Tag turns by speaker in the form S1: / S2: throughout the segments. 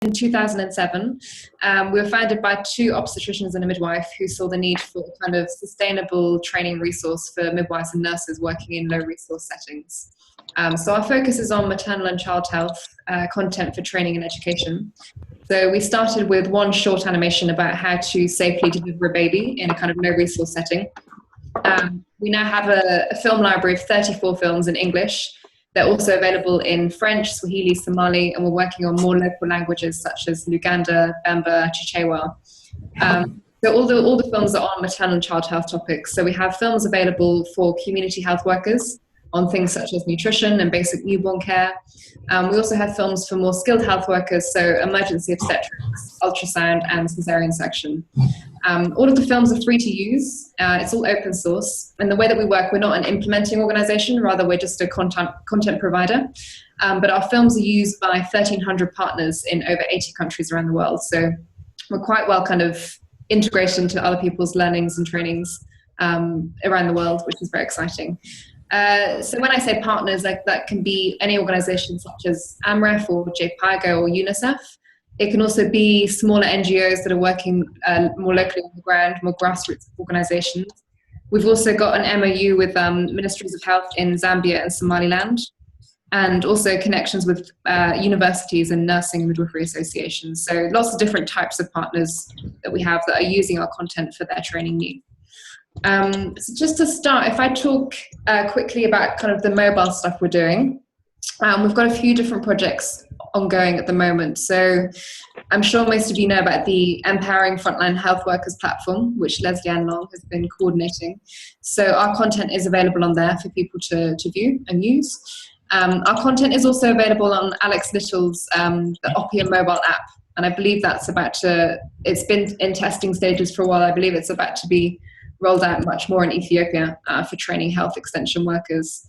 S1: in 2007. We were founded by two obstetricians and a midwife who saw the need for a kind of sustainable training resource for midwives and nurses working in low resource settings. So our focus is on maternal and child health content for training and education. So we started with one short animation about how to safely deliver a baby in a kind of low resource setting. We now have a film library of 34 films in English. They're also available in French, Swahili, Somali, and we're working on more local languages such as Luganda, Bemba, Chichewa. So all the films are on maternal and child health topics. So we have films available for community health workers on things such as nutrition and basic newborn care. We also have films for more skilled health workers, so emergency obstetrics, ultrasound, and cesarean section. All of the films are free to use. It's all open source. And the way that we work, we're not an implementing organization, rather we're just a content provider. But our films are used by 1,300 partners in over 80 countries around the world. So we're quite well kind of integrated into other people's learnings and trainings around the world, which is very exciting. So when I say partners, like that can be any organization such as AMREF or JPIGO or UNICEF. It can also be smaller NGOs that are working more locally on the ground, more grassroots organizations. We've also got an MOU with ministries of health in Zambia and Somaliland, and also connections with universities and nursing and midwifery associations. So lots of different types of partners that we have that are using our content for their training needs. So just to start, if I talk quickly about kind of the mobile stuff we're doing, we've got a few different projects ongoing at the moment. So I'm sure most of you know about the Empowering Frontline Health Workers platform, which Leslie Ann Long has been coordinating. So our content is available on there for people to view and use. Our content is also available on Alex Little's the Opium mobile app. And I believe that's it's been in testing stages for a while. I believe it's about to be rolled out much more in Ethiopia for training health extension workers.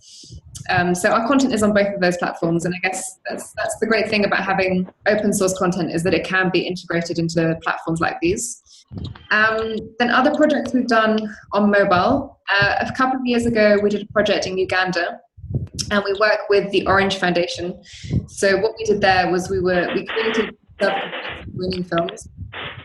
S1: So our content is on both of those platforms, and I guess that's the great thing about having open source content, is that it can be integrated into platforms like these. Then other projects we've done on mobile. A couple of years ago, we did a project in Uganda, and we worked with the Orange Foundation. So what we did there was we created self-screening films.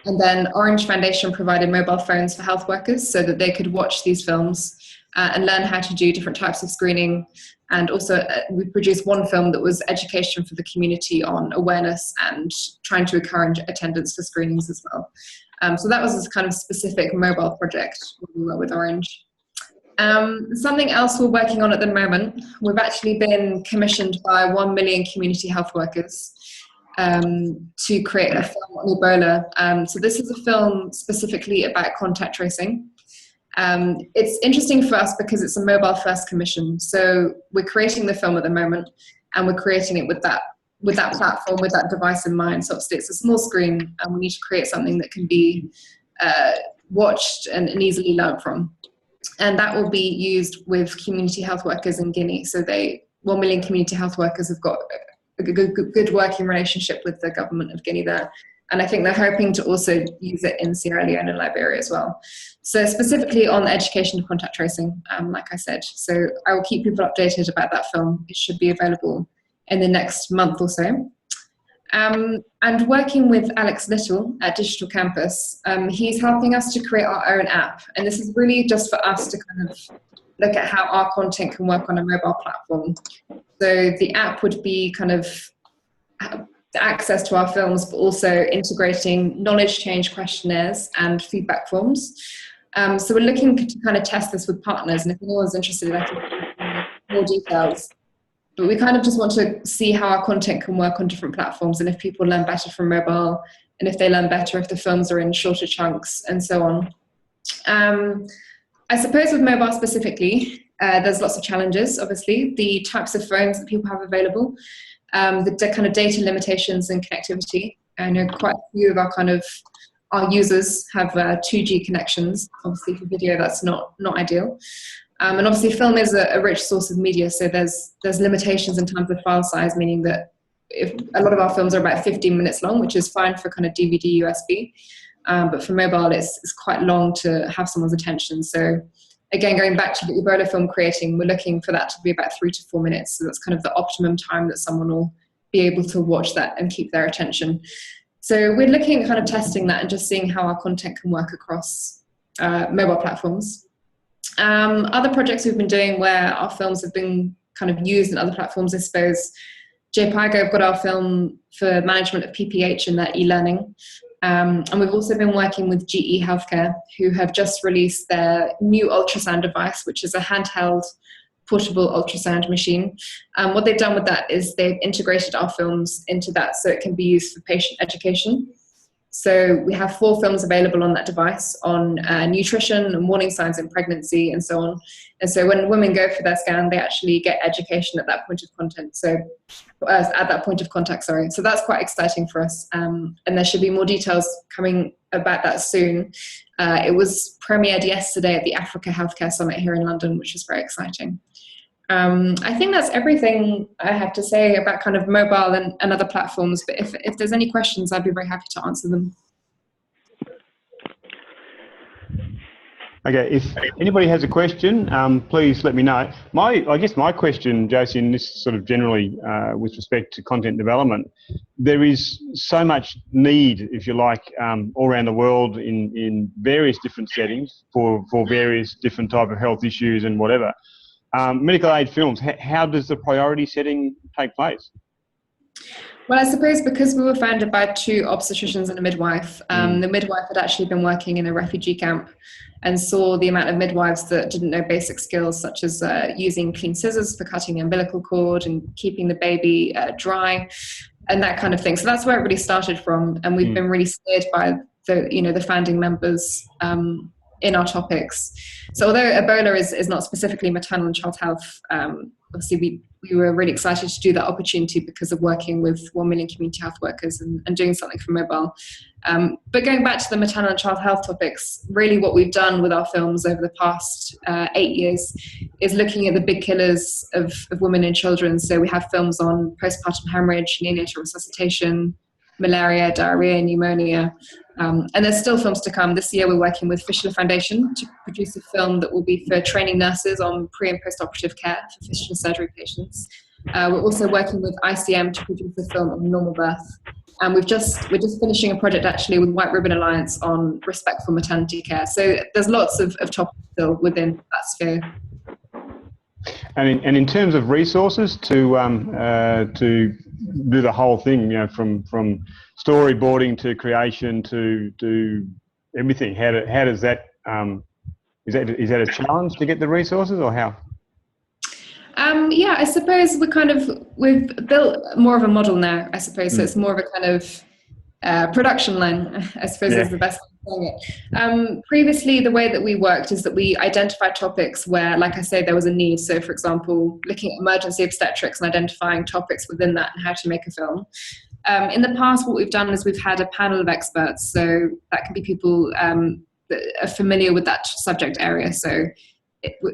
S1: And then Orange Foundation provided mobile phones for health workers so that they could watch these films and learn how to do different types of screening. And also we produced one film that was education for the community on awareness and trying to encourage attendance for screenings as well. So that was this kind of specific mobile project we were with Orange. Something else we're working on at the moment, we've actually been commissioned by 1 million community health workers to create a film on Ebola. So this is a film specifically about contact tracing. It's interesting for us because it's a mobile first commission. So we're creating the film at the moment, and we're creating it with that platform, with that device in mind. So obviously it's a small screen, and we need to create something that can be watched and easily learned from. And that will be used with community health workers in Guinea. So 1 million community health workers have got a good working relationship with the government of Guinea there. And I think they're hoping to also use it in Sierra Leone and Liberia as well. So specifically on the education of contact tracing, like I said. So I will keep people updated about that film. It should be available in the next month or so. And working with Alex Little at Digital Campus, he's helping us to create our own app. And this is really just for us to kind of look at how our content can work on a mobile platform. So the app would be kind of access to our films, but also integrating knowledge change questionnaires and feedback forms. So we're looking to kind of test this with partners, and if anyone's interested, I can give more details. But we kind of just want to see how our content can work on different platforms, and if people learn better from mobile, and if they learn better if the films are in shorter chunks, and so on. I suppose with mobile specifically, there's lots of challenges, obviously. The types of phones that people have available, the kind of data limitations and connectivity. I know quite a few of our users have 2G connections. Obviously for video, that's not ideal. And obviously film is a rich source of media, so there's limitations in terms of file size, meaning that if a lot of our films are about 15 minutes long, which is fine for kind of DVD, USB. But for mobile, it's quite long to have someone's attention. So again, going back to the Ebola film creating, we're looking for that to be about 3 to 4 minutes. So that's kind of the optimum time that someone will be able to watch that and keep their attention. So we're looking at kind of testing that and just seeing how our content can work across mobile platforms. Other projects we've been doing where our films have been kind of used in other platforms, I suppose, JPIGO have got our film for management of PPH in their e-learning. And we've also been working with GE Healthcare, who have just released their new ultrasound device, which is a handheld portable ultrasound machine. What they've done with that is they've integrated our films into that so it can be used for patient education. So we have 4 films available on that device on nutrition and warning signs in pregnancy and so on. And so when women go for their scan, they actually get education at that point of content. So at that point of contact, sorry. So that's quite exciting for us. And there should be more details coming about that soon. It was premiered yesterday at the Africa Healthcare Summit here in London, which is very exciting. I think that's everything I have to say about kind of mobile and other platforms. But if there's any questions, I'd be very happy to answer them.
S2: Okay, if anybody has a question, please let me know. I guess my question, Josie, and this sort of generally with respect to content development, there is so much need, if you like, all around the world in various different settings for various different type of health issues and whatever. Medical aid films, how does the priority setting take place?
S1: Well, I suppose because we were founded by 2 obstetricians and a midwife, the midwife had actually been working in a refugee camp and saw the amount of midwives that didn't know basic skills such as using clean scissors for cutting the umbilical cord and keeping the baby dry and that kind of thing. So that's where it really started from, and we've been really steered by the founding members in our topics. So although Ebola is not specifically maternal and child health, obviously we were really excited to do that opportunity because of working with 1 million community health workers and doing something for mobile. But going back to the maternal and child health topics, really what we've done with our films over the past 8 years is looking at the big killers of women and children. So we have films on postpartum hemorrhage, neonatal resuscitation, malaria, diarrhea, pneumonia. And there's still films to come. This year we're working with Fistula Foundation to produce a film that will be for training nurses on pre- and post-operative care for fistula surgery patients. We're also working with ICM to produce a film on normal birth. And we're just finishing a project actually with White Ribbon Alliance on respectful maternity care. So there's lots of topics still within that sphere.
S2: And in terms of resources to do the whole thing, from storyboarding to creation to everything, how does that is that a challenge to get the resources, or how?
S1: Yeah, I suppose we've built more of a model now, I suppose. So it's more of a kind of production line, I suppose, is the best way of saying it. Previously, the way that we worked is that we identified topics where, like I say, there was a need. So, for example, looking at emergency obstetrics and identifying topics within that and how to make a film. In the past, what we've done is we've had a panel of experts. So that can be people that are familiar with that subject area. So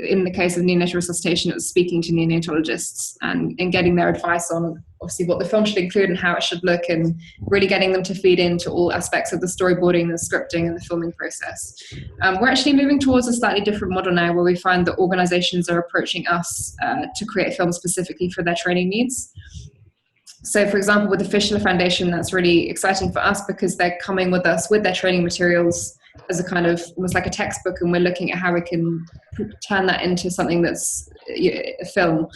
S1: in the case of neonatal resuscitation, it was speaking to neonatologists and getting their advice on obviously what the film should include and how it should look, and really getting them to feed into all aspects of the storyboarding, the scripting, and the filming process. We're actually moving towards a slightly different model now, where we find that organizations are approaching us to create films specifically for their training needs. So, for example, with the Fistula Foundation, that's really exciting for us because they're coming with us with their training materials as a kind of almost like a textbook, and we're looking at how we can turn that into something that's a film.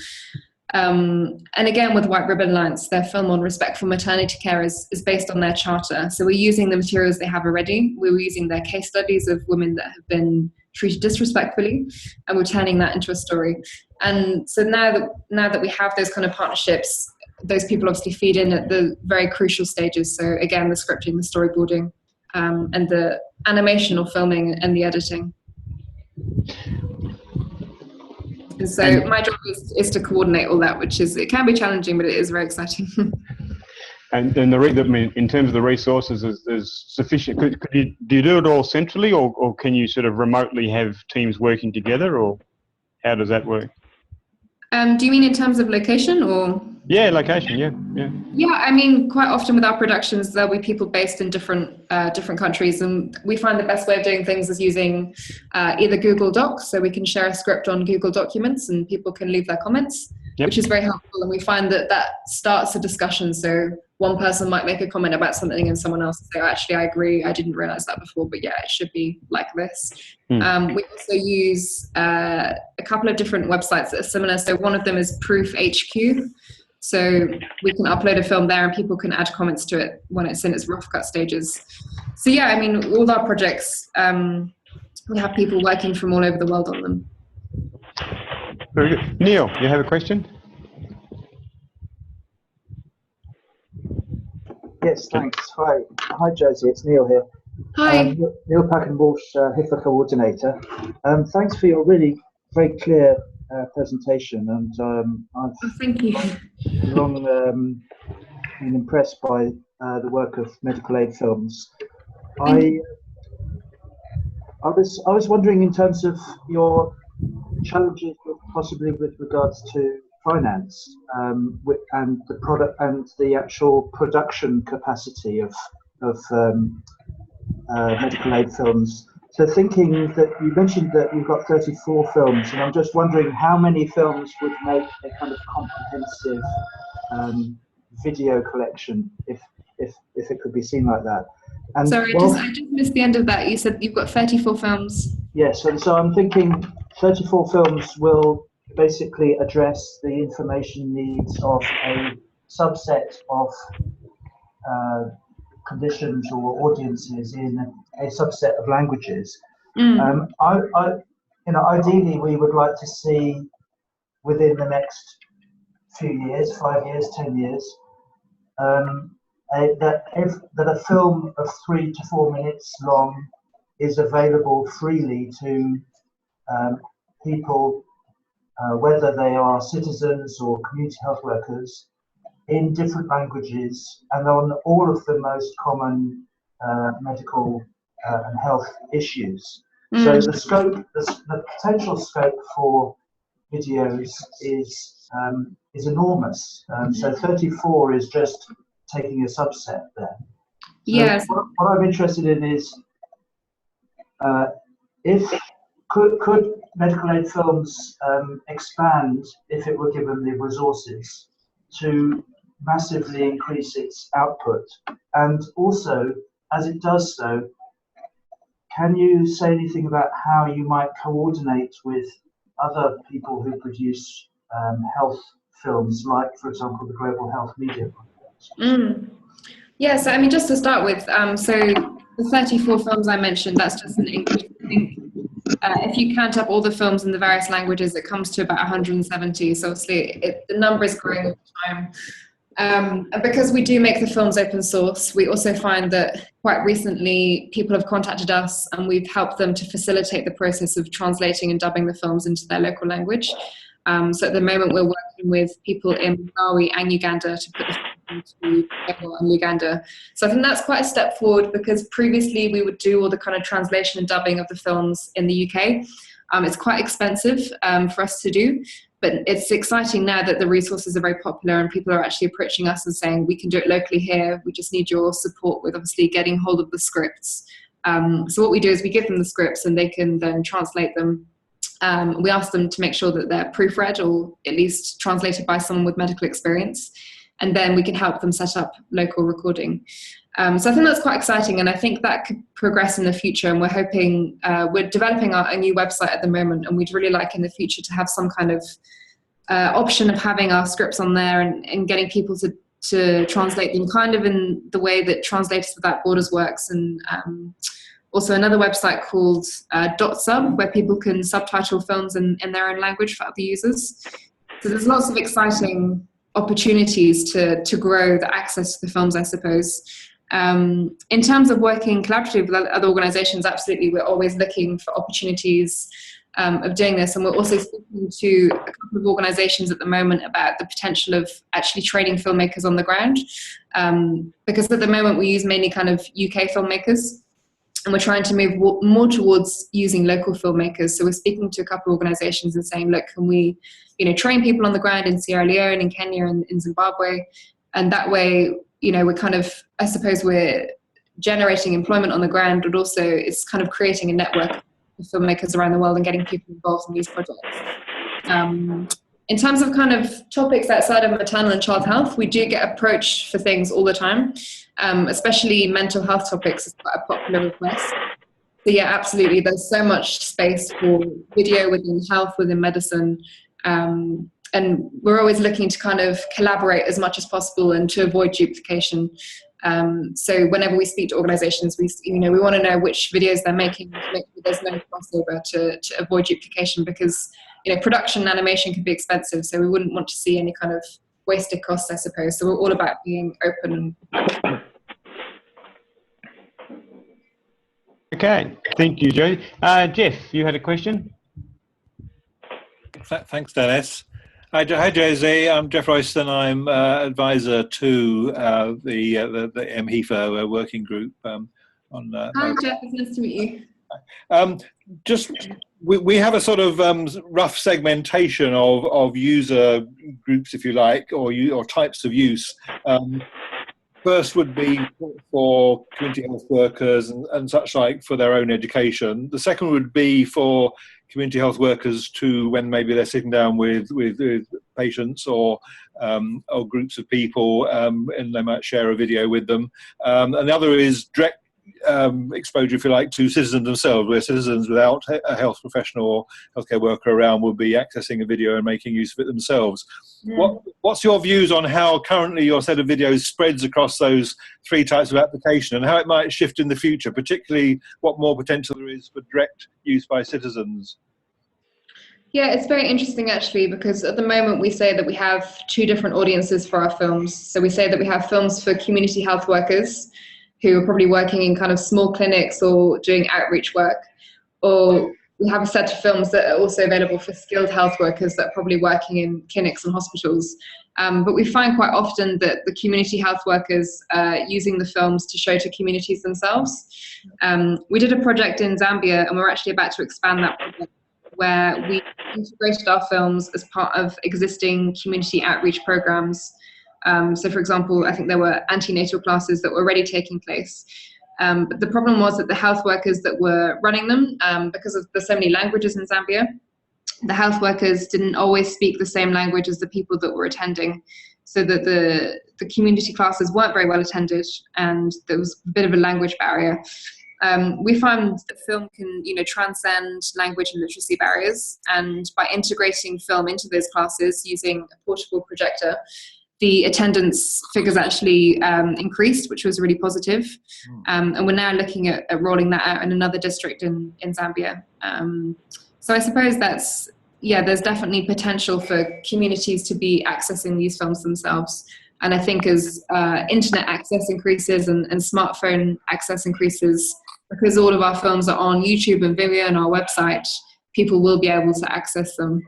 S1: And again, with White Ribbon Alliance, their film on respectful maternity care is based on their charter. So we're using the materials they have already. We're using their case studies of women that have been treated disrespectfully, and we're turning that into a story. And so now that we have those kind of partnerships, those people obviously feed in at the very crucial stages. So again, the scripting, the storyboarding, and the animation or filming and the editing. And so my job is to coordinate all that, it can be challenging, but it is very exciting.
S2: And in terms of the resources, is sufficient? Do you do it all centrally, or can you sort of remotely have teams working together, or how does that work?
S1: Do you mean in terms of location, or?
S2: Yeah, location. Yeah.
S1: Yeah, I mean, quite often with our productions, there'll be people based in different countries, and we find the best way of doing things is using either Google Docs, so we can share a script on Google Documents, and people can leave their comments,
S2: Yep.
S1: which is very helpful. And we find that that starts a discussion. So one person might make a comment about something and someone else will say, oh, actually, I agree. I didn't realize that before, but yeah, it should be like this. We also use a couple of different websites that are similar. So one of them is Proof HQ. So we can upload a film there and people can add comments to it when it's in its rough cut stages. So yeah, I mean, all our projects, we have people working from all over the world on them.
S2: Very good. Neil, you have a question?
S3: Yes, thanks. Hi, Josie. It's Neil here.
S1: Hi.
S3: Neil Packenbush, HIFA coordinator. Thanks for your really very clear presentation, and
S1: Thank you.
S3: I've long been impressed by the work of medical aid films. I was wondering, in terms of your challenges possibly with regards to finance, and the product and the actual production capacity of medical aid films. So thinking that you mentioned that you've got 34 films, and I'm just wondering how many films would make a kind of comprehensive video collection, if it could be seen like that. And
S1: sorry, I just missed the end of that. You said you've got 34 films.
S3: Yes, and so I'm thinking 34 films will basically address the information needs of a subset of conditions or audiences in a subset of languages. Ideally, we would like to see within the next few years, 5 years, 10 years, that a film of 3 to 4 minutes long is available freely to people, whether they are citizens or community health workers, in different languages and on all of the most common medical and health issues. So the potential scope for videos is enormous. So 34 is just taking a subset there. So
S1: yes.
S3: What I'm interested in is could medical aid films expand, if it were given the resources, to massively increase its output? And also, as it does so, can you say anything about how you might coordinate with other people who produce health films, like, for example, the Global Health Media Project?
S1: Yeah, so I mean, just to start with, so the 34 films I mentioned, that's just an English thing. If you count up all the films in the various languages, it comes to about 170. So obviously the number is growing all the time. And because we do make the films open source, we also find that quite recently people have contacted us and we've helped them to facilitate the process of translating and dubbing the films into their local language. So at the moment we're working with people in Malawi and Uganda to put the film into Congo and Uganda. So I think that's quite a step forward, because previously we would do all the kind of translation and dubbing of the films in the UK. It's quite expensive for us to do. But it's exciting now that the resources are very popular and people are actually approaching us and saying, we can do it locally here. We just need your support with obviously getting hold of the scripts. So what we do is we give them the scripts and they can then translate them. We ask them to make sure that they're proofread or at least translated by someone with medical experience. And then we can help them set up local recording. So I think that's quite exciting, and I think that could progress in the future. And we're hoping, we're developing a new website at the moment, and we'd really like in the future to have some kind of option of having our scripts on there and getting people to translate them kind of in the way that Translators Without Borders works. And also another website called .sub, where people can subtitle films in their own language for other users. So there's lots of exciting opportunities to grow the access to the films, I suppose. In terms of working collaboratively with other organizations, absolutely, we're always looking for opportunities of doing this. And we're also speaking to a couple of organizations at the moment about the potential of actually training filmmakers on the ground. Because at the moment we use mainly kind of UK filmmakers, and we're trying to move more towards using local filmmakers. So we're speaking to a couple of organizations and saying, look, can we, train people on the ground in Sierra Leone, in Kenya, and in Zimbabwe? And that way, we're kind of, I suppose we're generating employment on the ground, but also it's kind of creating a network of filmmakers around the world and getting people involved in these projects. In terms of kind of topics outside of maternal and child health, we do get approached for things all the time, especially mental health topics is quite a popular request. So yeah, absolutely. There's so much space for video within health, within medicine. And we're always looking to kind of collaborate as much as possible and to avoid duplication. So whenever we speak to organizations, we want to know which videos they're making to make sure there's no crossover to avoid duplication, because production and animation can be expensive, so we wouldn't want to see any kind of wasted costs, I suppose. So we're all about being open.
S2: Okay, thank you, Jodie. Jeff, you had a question?
S4: Thanks, Dennis. Hi, Josie. I'm Jeff Royston. I'm advisor to the mHIFA working group.
S1: Hi, Jeff. It's nice to meet you.
S4: We have a sort of rough segmentation of user groups, if you like, or types of use. First would be for community health workers and such like for their own education. The second would be for community health workers when maybe they're sitting down with patients or groups of people, and they might share a video with them. And the other is direct exposure, if you like, to citizens themselves, where citizens without a health professional or healthcare worker around would be accessing a video and making use of it themselves. What's your views on how currently your set of videos spreads across those three types of application, and how it might shift in the future, particularly what more potential there is for direct use by citizens?
S1: Yeah, it's very interesting actually, because at the moment we say that we have two different audiences for our films. So we say that we have films for community health workers who are probably working in kind of small clinics or doing outreach work, or we have a set of films that are also available for skilled health workers that are probably working in clinics and hospitals. But we find quite often that the community health workers are using the films to show to communities themselves. We did a project in Zambia, and we're actually about to expand that project, where we integrated our films as part of existing community outreach programs. So for example, I think there were antenatal classes that were already taking place. But the problem was that the health workers that were running them, because there's so many languages in Zambia, the health workers didn't always speak the same language as the people that were attending. So that the community classes weren't very well attended, and there was a bit of a language barrier. We found that film can, transcend language and literacy barriers, and by integrating film into those classes using a portable projector, the attendance figures actually increased, which was really positive. And we're now looking at rolling that out in another district in Zambia. So I suppose there's definitely potential for communities to be accessing these films themselves. And I think as internet access increases and smartphone access increases, because all of our films are on YouTube and Vimeo and our website, people will be able to access them.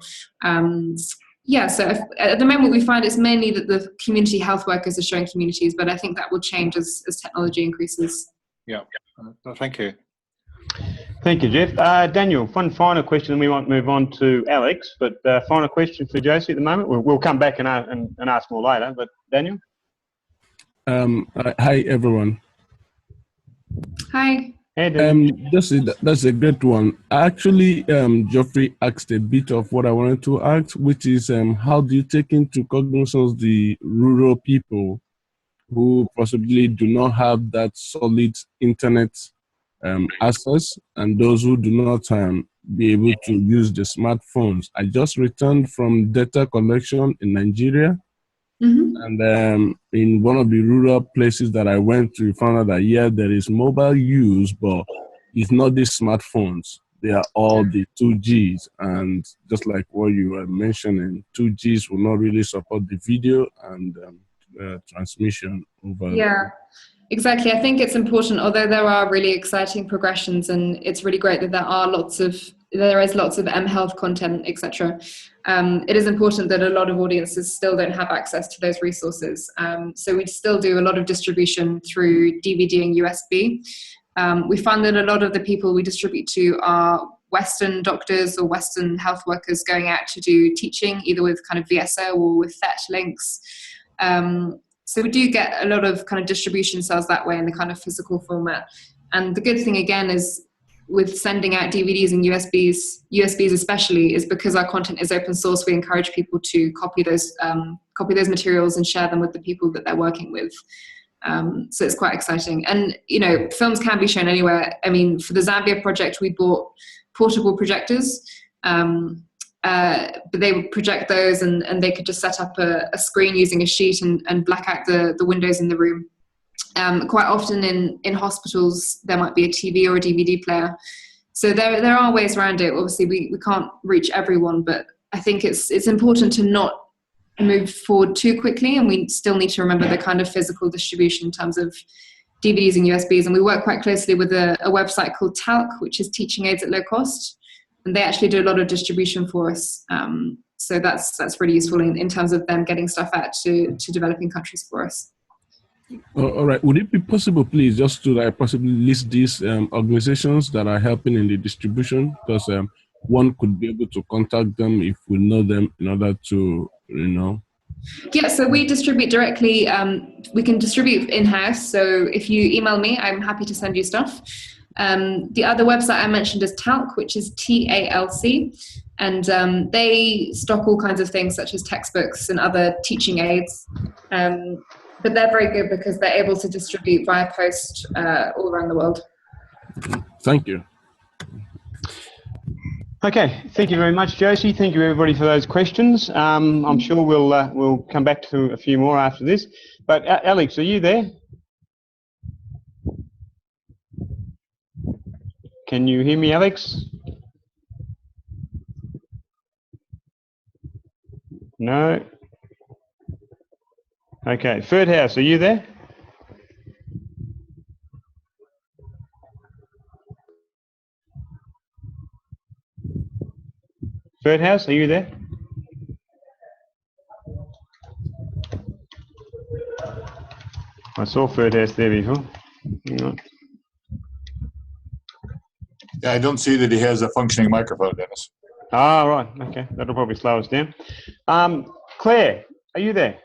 S1: So at the moment we find it's mainly that the community health workers are showing communities, but I think that will change as technology increases.
S4: Yeah, thank you.
S2: Thank you, Jeff. Daniel, one final question, and we might move on to Alex, but final question for Josie at the moment. We'll come back and ask more later, but Daniel?
S5: Hi, everyone.
S1: Hi.
S5: That's a great one. Actually, Geoffrey asked a bit of what I wanted to ask, which is how do you take into cognizance the rural people who possibly do not have that solid internet access, and those who do not be able to use the smartphones? I just returned from data collection in Nigeria. Mm-hmm. And in one of the rural places that I went to, found out that, there is mobile use, but it's not the smartphones. They are all the 2Gs. And just like what you were mentioning, 2Gs will not really support the video and transmission over.
S1: Yeah, exactly. I think it's important, although there are really exciting progressions, and it's really great that there is lots of mHealth content, etc. It is important that a lot of audiences still don't have access to those resources. So we still do a lot of distribution through DVD and USB. We find that a lot of the people we distribute to are Western doctors or Western health workers going out to do teaching, either with kind of VSO or with THET links. So we do get a lot of kind of distribution sales that way in the kind of physical format. And the good thing again is with sending out DVDs and USBs especially, is because our content is open source. We encourage people to copy those materials and share them with the people that they're working with. So it's quite exciting. And, you know, films can be shown anywhere. I mean, for the Zambia project, we bought portable projectors, but they would project those, and they could just set up a screen using a sheet and black out the windows in the room. Quite often in hospitals, there might be a TV or a DVD player. So there are ways around it. Obviously, we can't reach everyone, but I think it's important to not move forward too quickly, and we still need to remember the kind of physical distribution in terms of DVDs and USBs. And we work quite closely with a website called Talc, which is Teaching Aids at Low Cost, and they actually do a lot of distribution for us. So that's really useful in terms of them getting stuff out to developing countries for us.
S5: All right. Would it be possible, please, just to possibly list these organizations that are helping in the distribution? Because one could be able to contact them if we know them in order to, you know.
S1: Yeah, so we distribute directly. We can distribute in-house. So if you email me, I'm happy to send you stuff. The other website I mentioned is Talc, which is TALC. And they stock all kinds of things such as textbooks and other teaching aids. But they're very good because they're able to distribute via post all around the world.
S5: Thank you.
S2: Okay, thank you very much, Josie. Thank you, everybody, for those questions. I'm sure we'll come back to a few more after this. But Alex, are you there? Can you hear me, Alex? No. Okay, Third House, are you there? Third House, are you there? I saw Third House there before. No.
S6: Yeah, I don't see that he has a functioning microphone, Dennis.
S2: Ah, right. Okay, that'll probably slow us down. Claire, are you there?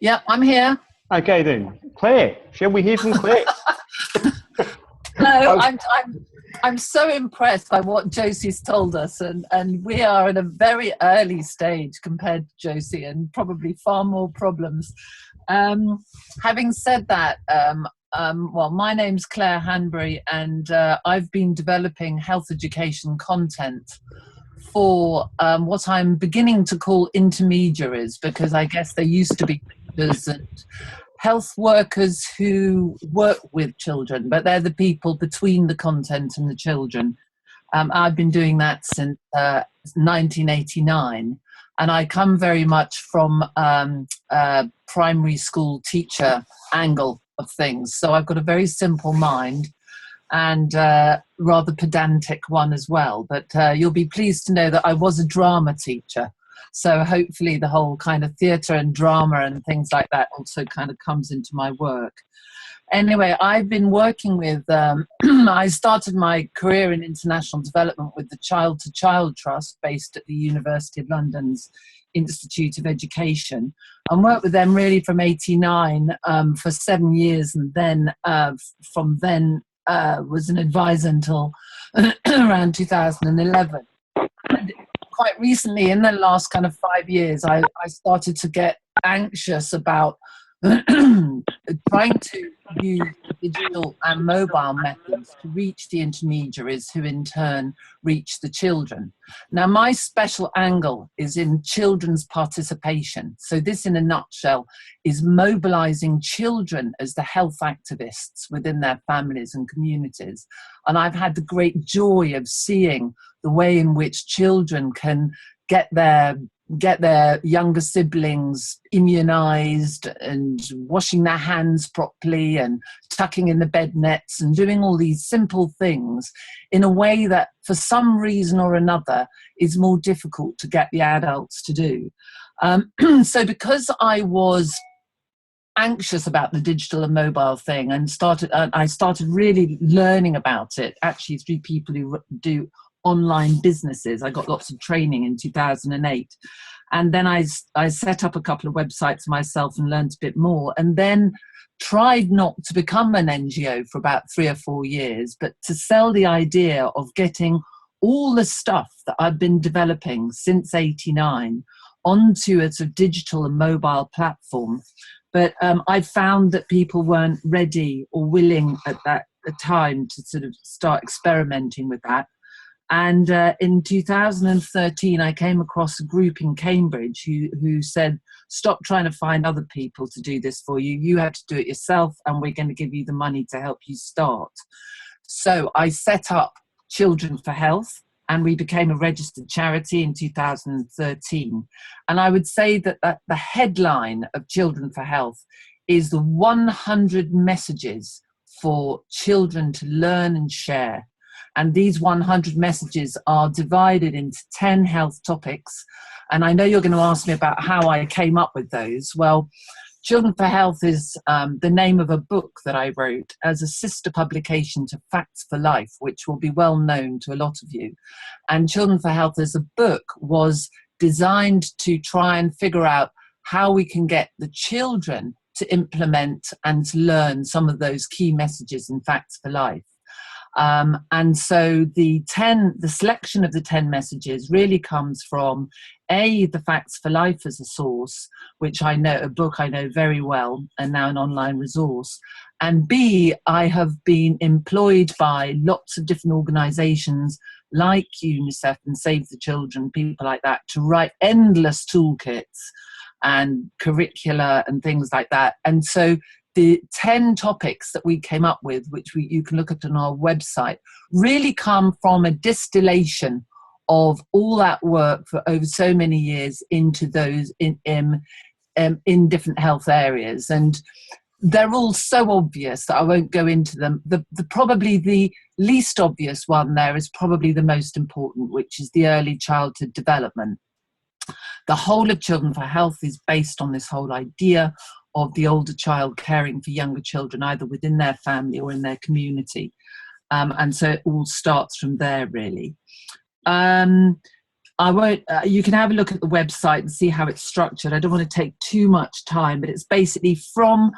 S7: Yeah, I'm here.
S2: Okay then, Claire. Shall we hear from Claire?
S7: No, I'm so impressed by what Josie's told us, and we are at a very early stage compared to Josie, and probably far more problems. Having said that, well, my name's Claire Hanbury, and I've been developing health education content for what I'm beginning to call intermediaries, because I guess there used to be leaders and health workers who work with children, but they're the people between the content and the children. I've been doing that since 1989, and I come very much from a primary school teacher angle of things. So I've got a very simple mind and rather pedantic one as well. But you'll be pleased to know that I was a drama teacher. So hopefully the whole kind of theatre and drama and things like that also kind of comes into my work. Anyway, I've been working with, I started my career in international development with the Child to Child Trust based at the University of London's Institute of Education, and worked with them really from '89 for 7 years, and then from then was an advisor until around 2011. And quite recently, in the last kind of 5 years, I started to get anxious about trying to use digital and mobile methods to reach the intermediaries who in turn reach the children. Now, my special angle is in children's participation. So this, in a nutshell, is mobilizing children as the health activists within their families and communities. And I've had the great joy of seeing the way in which children can get their younger siblings immunized and washing their hands properly and tucking in the bed nets and doing all these simple things in a way that for some reason or another is more difficult to get the adults to do. So because I was anxious about the digital and mobile thing and I started really learning about it actually through people who do online businesses. I got lots of training in 2008. And then I set up a couple of websites myself and learned a bit more, and then tried not to become an NGO for about 3 or 4 years, but to sell the idea of getting all the stuff that I've been developing since '89 onto a sort of digital and mobile platform. But I found that people weren't ready or willing at that time to sort of start experimenting with that. And in 2013, I came across a group in Cambridge who said, stop trying to find other people to do this for you. You have to do it yourself, and we're going to give you the money to help you start. So I set up Children for Health, and we became a registered charity in 2013. And I would say that the headline of Children for Health is the 100 messages for children to learn and share. And these 100 messages are divided into 10 health topics. And I know you're going to ask me about how I came up with those. Well, Children for Health is the name of a book that I wrote as a sister publication to Facts for Life, which will be well known to a lot of you. And Children for Health as a book was designed to try and figure out how we can get the children to implement and to learn some of those key messages in Facts for Life. And so the selection of the 10 messages really comes from the Facts for Life as a source, which I know, a book I know very well, and now an online resource. And B, I have been employed by lots of different organizations like UNICEF and Save the Children, people like that, to write endless toolkits and curricula and things like that. And so the 10 topics that we came up with, which you can look at on our website, really come from a distillation of all that work for over so many years into those in different health areas. And they're all so obvious that I won't go into them. Probably the least obvious one there is probably the most important, which is the early childhood development. The whole of Children for Health is based on this whole idea of the older child caring for younger children, either within their family or in their community. And so it all starts from there, really. I won't, you can have a look at the website and see how it's structured. I don't want to take too much time, but it's basically from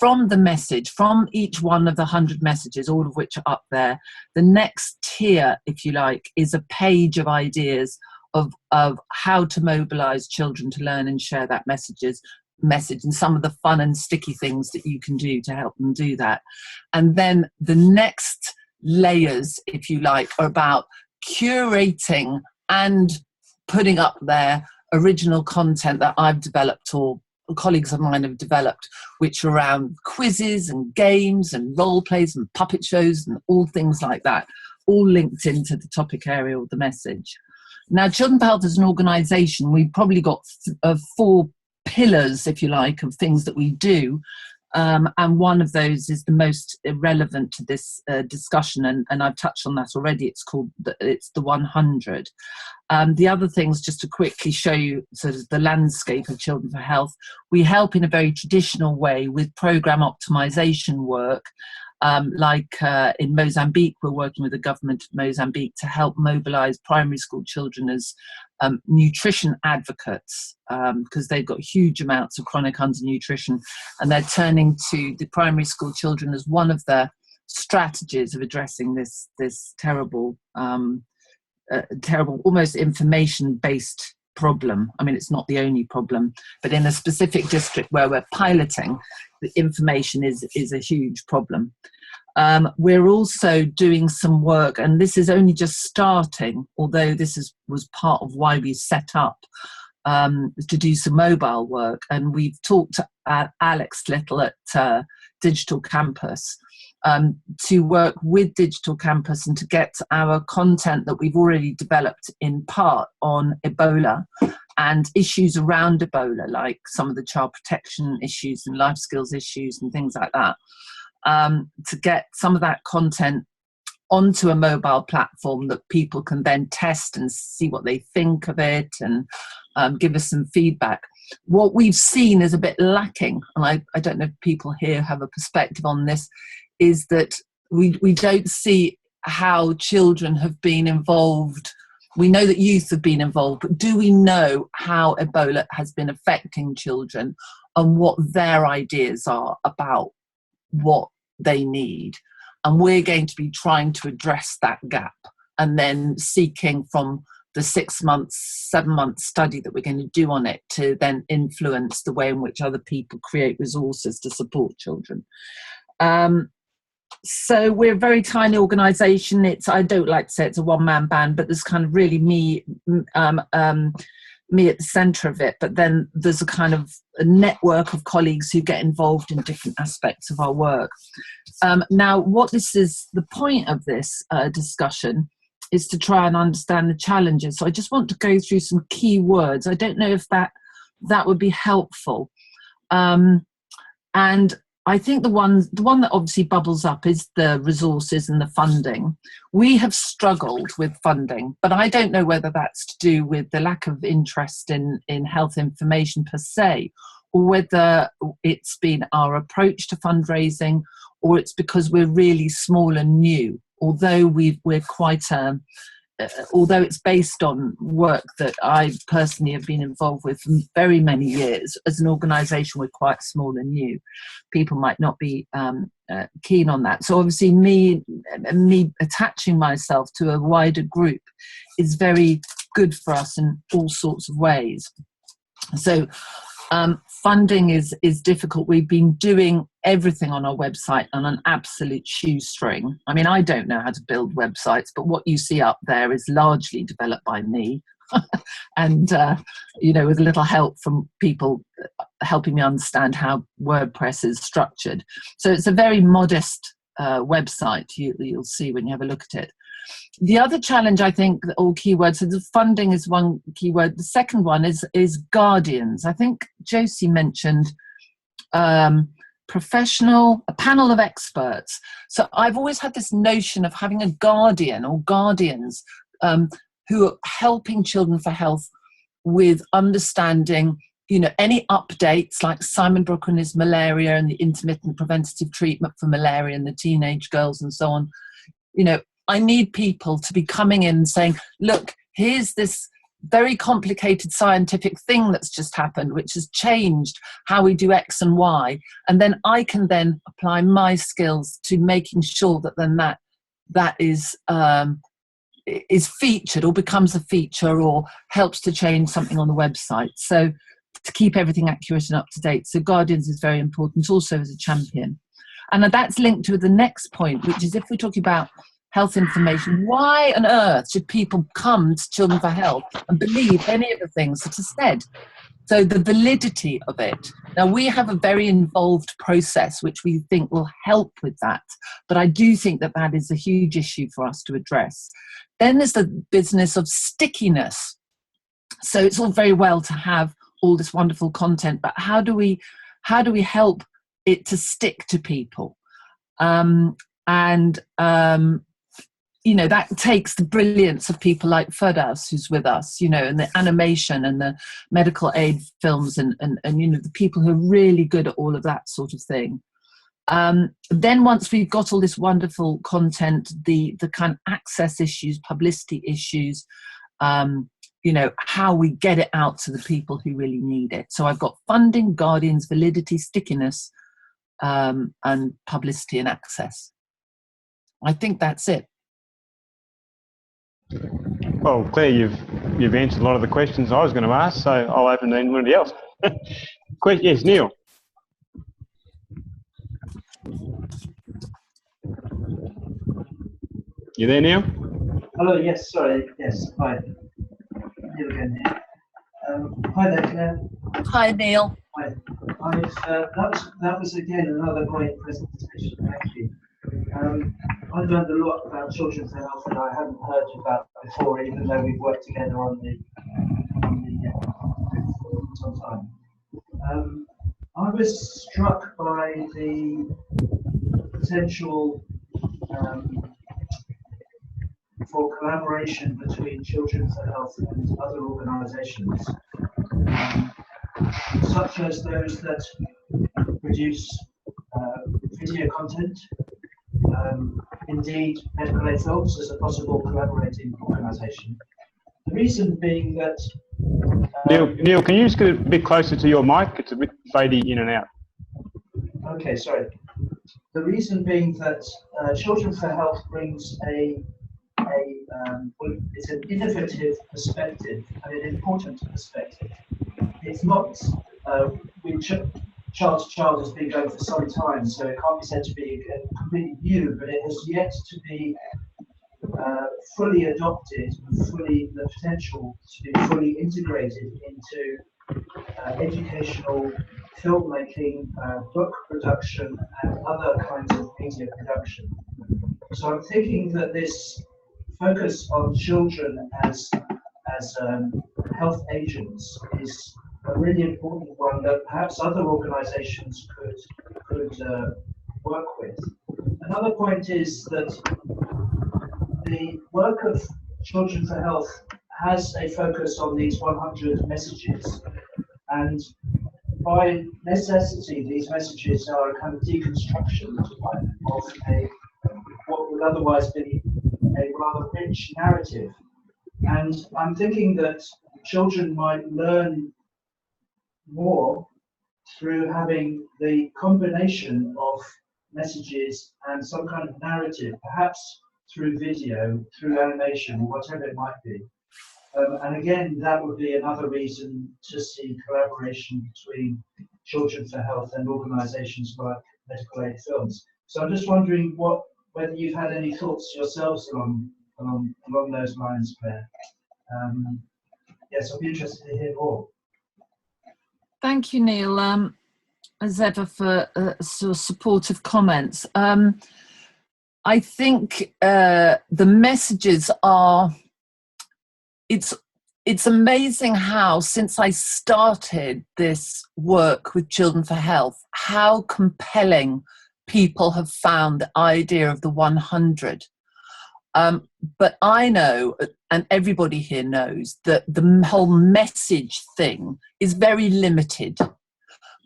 S7: the message, from each one of the 100 messages, all of which are up there. The next tier, if you like, is a page of ideas of how to mobilize children to learn and share that message and some of the fun and sticky things that you can do to help them do that. And then the next layers, if you like, are about curating and putting up their original content that I've developed or colleagues of mine have developed, which are around quizzes and games and role plays and puppet shows and all things like that, all linked into the topic area of the message. Now, Children for Health as an organisation, we've probably got 4 pillars, if you like, of things that we do. And one of those is the most relevant to this discussion, and I've touched on that already. It's the 100. The other things, just to quickly show you sort of the landscape of Children for Health, we help in a very traditional way with program optimization work. Like in Mozambique, we're working with the government of Mozambique to help mobilize primary school children as nutrition advocates, because they've got huge amounts of chronic undernutrition, and they're turning to the primary school children as one of their strategies of addressing this terrible, almost information-based problem. I mean, it's not the only problem, but in a specific district where we're piloting, the information is a huge problem. We're also doing some work, and this is only just starting, although this was part of why we set up to do some mobile work. And we've talked to Alex Little at Digital Campus to work with Digital Campus and to get our content that we've already developed in part on Ebola and issues around Ebola, like some of the child protection issues and life skills issues and things like that, to get some of that content onto a mobile platform that people can then test and see what they think of it and give us some feedback. What we've seen is a bit lacking, and I don't know if people here have a perspective on this, is that we don't see how children have been involved We know that youth have been involved, but do we know how Ebola has been affecting children and what their ideas are about what they need? And we're going to be trying to address that gap, and then seeking from the 6 months, 7 month study that we're going to do on it to then influence the way in which other people create resources to support children. So we're a very tiny organisation. I don't like to say it's a one-man band, but there's kind of really me at the centre of it. But then there's a kind of a network of colleagues who get involved in different aspects of our work. Now, the point of this discussion is to try and understand the challenges. So I just want to go through some key words. I don't know if that would be helpful. And I think the one that obviously bubbles up is the resources and the funding. We have struggled with funding, but I don't know whether that's to do with the lack of interest in health information per se, or whether it's been our approach to fundraising, or it's because we're really small and new. Although although it's based on work that I personally have been involved with for very many years, as an organisation we're quite small and new. People might not be keen on that. So obviously me attaching myself to a wider group is very good for us in all sorts of ways. So funding is difficult. We've been doing everything on our website on an absolute shoestring. I mean, I don't know how to build websites, but what you see up there is largely developed by me. And, with a little help from people helping me understand how WordPress is structured. So it's a very modest website, you'll see when you have a look at it. The other challenge, I think, all keywords, so the funding is one keyword. The second one is guardians. I think Josie mentioned a panel of experts. So I've always had this notion of having a guardian or guardians who are helping Children for Health with understanding, any updates like Simon Brooke and his malaria and the intermittent preventative treatment for malaria in the teenage girls and so on. I need people to be coming in and saying, look, here's this very complicated scientific thing that's just happened, which has changed how we do X and Y. And then I can then apply my skills to making sure that then that is featured or becomes a feature or helps to change something on the website. So to keep everything accurate and up to date. So Guardians is very important also as a champion. And that's linked to the next point, which is if we're talking about health information, why on earth should people come to Children for Health and believe any of the things that are said? So the validity of it. Now, we have a very involved process which we think will help with that, but I do think that is a huge issue for us to address. Then there's the business of stickiness. So it's all very well to have all this wonderful content, but how do we help it to stick to people? That takes the brilliance of people like Ferdas, who's with us, and the animation and the medical aid films and the people who are really good at all of that sort of thing. Then once we've got all this wonderful content, the kind of access issues, publicity issues, how we get it out to the people who really need it. So I've got funding, guardians, validity, stickiness, and publicity and access. I think that's it.
S2: Well, Claire, you've answered a lot of the questions I was going to ask, so I'll open to anybody else. Yes, Neil. You there, Neil?
S3: Hello, yes, sorry, yes, hi. Neil again here. Hi there, Claire.
S7: Hi, Neil.
S3: Hi. That was again another great presentation, thank you. I've learned a lot about Children's Health that I hadn't heard about before, even though we've worked together on the for some time. I was struck by the potential for collaboration between Children's Health and other organisations, such as those that produce video content. Indeed, Medical Aid Helps is a possible collaborating organisation. The reason being that
S2: Neil, can you just get a bit closer to your mic? It's a bit fading in and out.
S3: okay, sorry. The reason being that Children for Health brings it's an innovative perspective and an important perspective. It's not Child to Child has been going for some time, so it can't be said to be completely new, but it has yet to be fully adopted, the potential to be fully integrated into educational filmmaking, book production, and other kinds of media production. So I'm thinking that this focus on children as health agents is a really important one that perhaps other organisations could work with. Another point is that the work of Children for Health has a focus on these 100 messages, and by necessity, these messages are a kind of deconstruction of what would otherwise be a rather rich narrative. And I'm thinking that children might learn more through having the combination of messages and some kind of narrative, perhaps through video, through animation, whatever it might be. And again, that would be another reason to see collaboration between Children for Health and organisations like Medical Aid Films. So I'm just wondering whether you've had any thoughts yourselves along those lines, Claire. Yes, I'd be interested to hear more.
S7: Thank you, Neil, as ever, for sort of supportive comments. I think the messages are, it's amazing how, since I started this work with Children for Health, how compelling people have found the idea of the 100. But I know, and everybody here knows, that the whole message thing is very limited.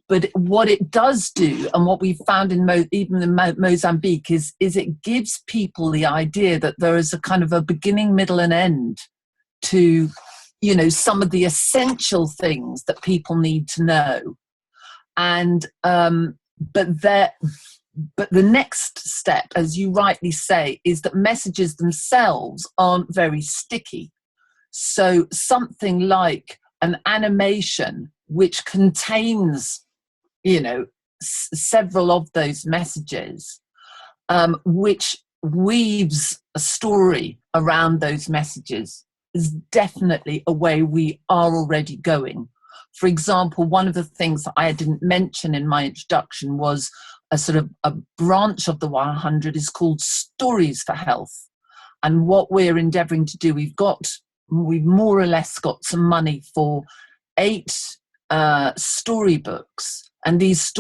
S7: But what it does do, and what we've found even in Mozambique, is it gives people the idea that there is a kind of a beginning, middle, and end to, some of the essential things that people need to know. And but the next step, as you rightly say, is that messages themselves aren't very sticky. So something like an animation which contains, several of those messages, which weaves a story around those messages, is definitely a way we are already going. For example, one of the things that I didn't mention in my introduction was a sort of a branch of the 100 is called Stories for Health. And what we're endeavouring to do, we've more or less got some money for 8 storybooks, and these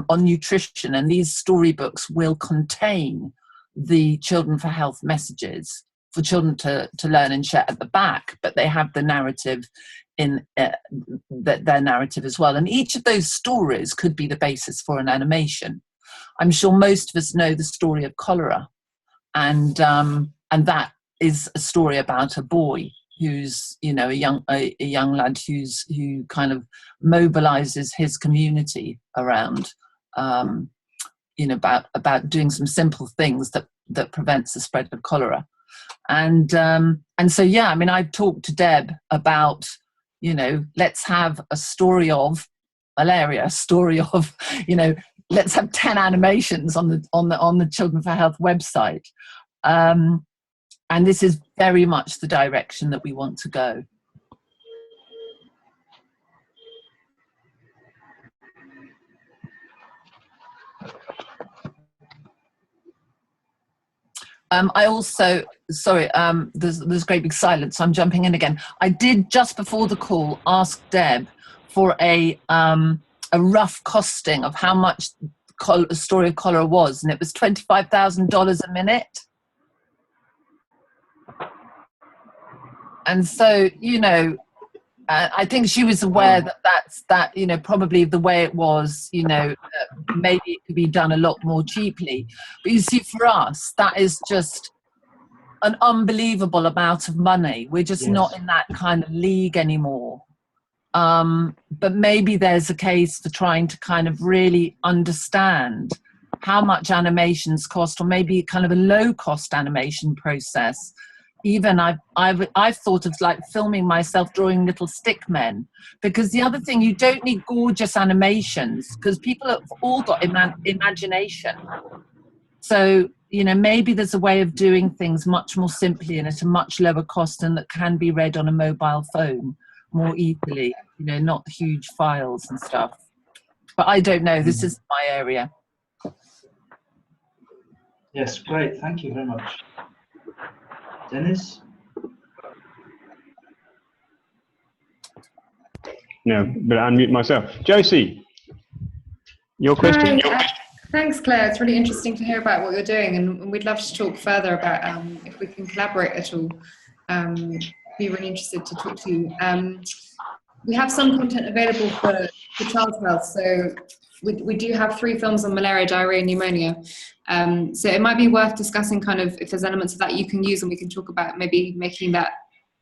S7: on nutrition, and these storybooks will contain the Children for Health messages for children to learn and share at the back, but they have the narrative in their narrative as well. And each of those stories could be the basis for an animation. I'm sure most of us know the story of cholera, and that is a story about a boy who's, a young lad who kind of mobilizes his community around, about doing some simple things that prevents the spread of cholera. And so, yeah, I mean, I've talked to Deb about, let's have a story of malaria, a story of, let's have 10 animations on the Children for Health website. And this is very much the direction that we want to go. I also, sorry, there's great big silence, so I'm jumping in again. I did, just before the call, ask Deb for a rough costing of how much the story of cholera was, and it was $25,000 a minute. And so, I think she was aware that's probably the way it was, maybe it could be done a lot more cheaply. But you see, for us, that is just an unbelievable amount of money. We're just not in that kind of league anymore. But maybe there's a case for trying to kind of really understand how much animations cost, or maybe kind of a low-cost animation process. Even I've thought of like filming myself drawing little stick men, because the other thing, you don't need gorgeous animations because people have all got imagination. So, you know, maybe there's a way of doing things much more simply and at a much lower cost, and that can be read on a mobile phone more easily, you know, not huge files and stuff. But I don't know, this is my area.
S3: Yes, great, thank you very much. Dennis?
S2: No, but unmute myself. Josie, your question?
S1: Hi, thanks, Claire. It's really interesting to hear about what you're doing, and we'd love to talk further about if we can collaborate at all. Be really interested to talk to you. We have some content available for child's health, so we do have 3 films on malaria, diarrhea, and pneumonia. So it might be worth discussing kind of if there's elements of that you can use, and we can talk about maybe making that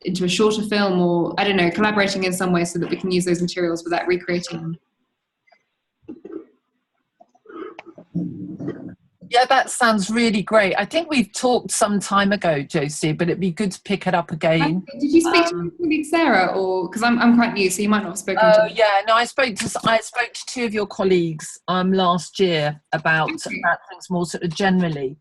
S1: into a shorter film, or I don't know, collaborating in some way so that we can use those materials without recreating them.
S7: Yeah, that sounds really great. I think we've talked some time ago, Josie, but it'd be good to pick it up again.
S1: Did you speak to your colleague Sarah, or because I'm quite new, so you might not have spoken to me?
S7: Yeah, no, I spoke to 2 of your colleagues last year about things more sort of generally.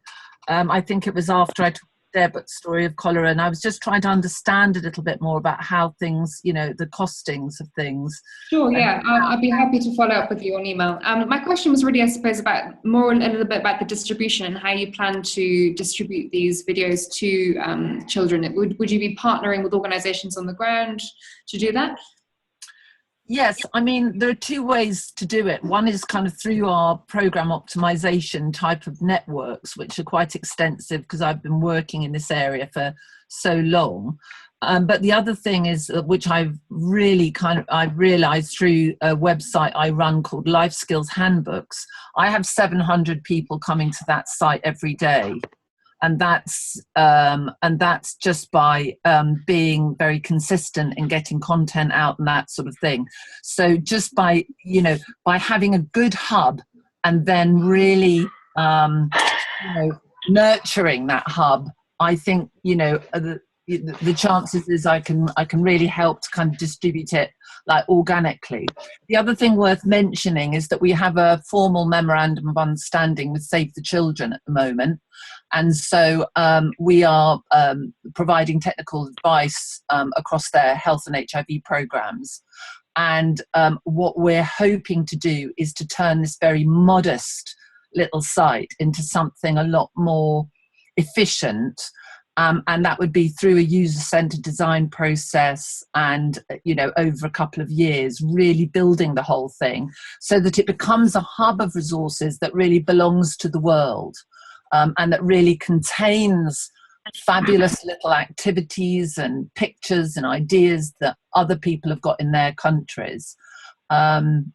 S7: I think it was after I took Deb's story of cholera, and I was just trying to understand a little bit more about how things, you know, the costings of things.
S1: Sure, yeah, I'd be happy to follow up with you on email. My question was really, I suppose, about a little bit about the distribution and how you plan to distribute these videos to children. Would you be partnering with organisations on the ground to do that?
S7: Yes, I mean, there are 2 ways to do it. One is kind of through our program optimization type of networks, which are quite extensive because I've been working in this area for so long. But the other thing is, which I've realized through a website I run called Life Skills Handbooks. I have 700 people coming to that site every day. And that's just by being very consistent in getting content out and that sort of thing. So just by, you know, by having a good hub and then really, you know, nurturing that hub, I think, you know, the chances is I can really help to kind of distribute it like organically. The other thing worth mentioning is that we have a formal memorandum of understanding with Save the Children at the moment. And so we are providing technical advice across their health and HIV programs. And what we're hoping to do is to turn this very modest little site into something a lot more efficient. And that would be through a user-centered design process and, you know, over a couple of years, really building the whole thing so that it becomes a hub of resources that really belongs to the world. And that really contains fabulous little activities and pictures and ideas that other people have got in their countries. And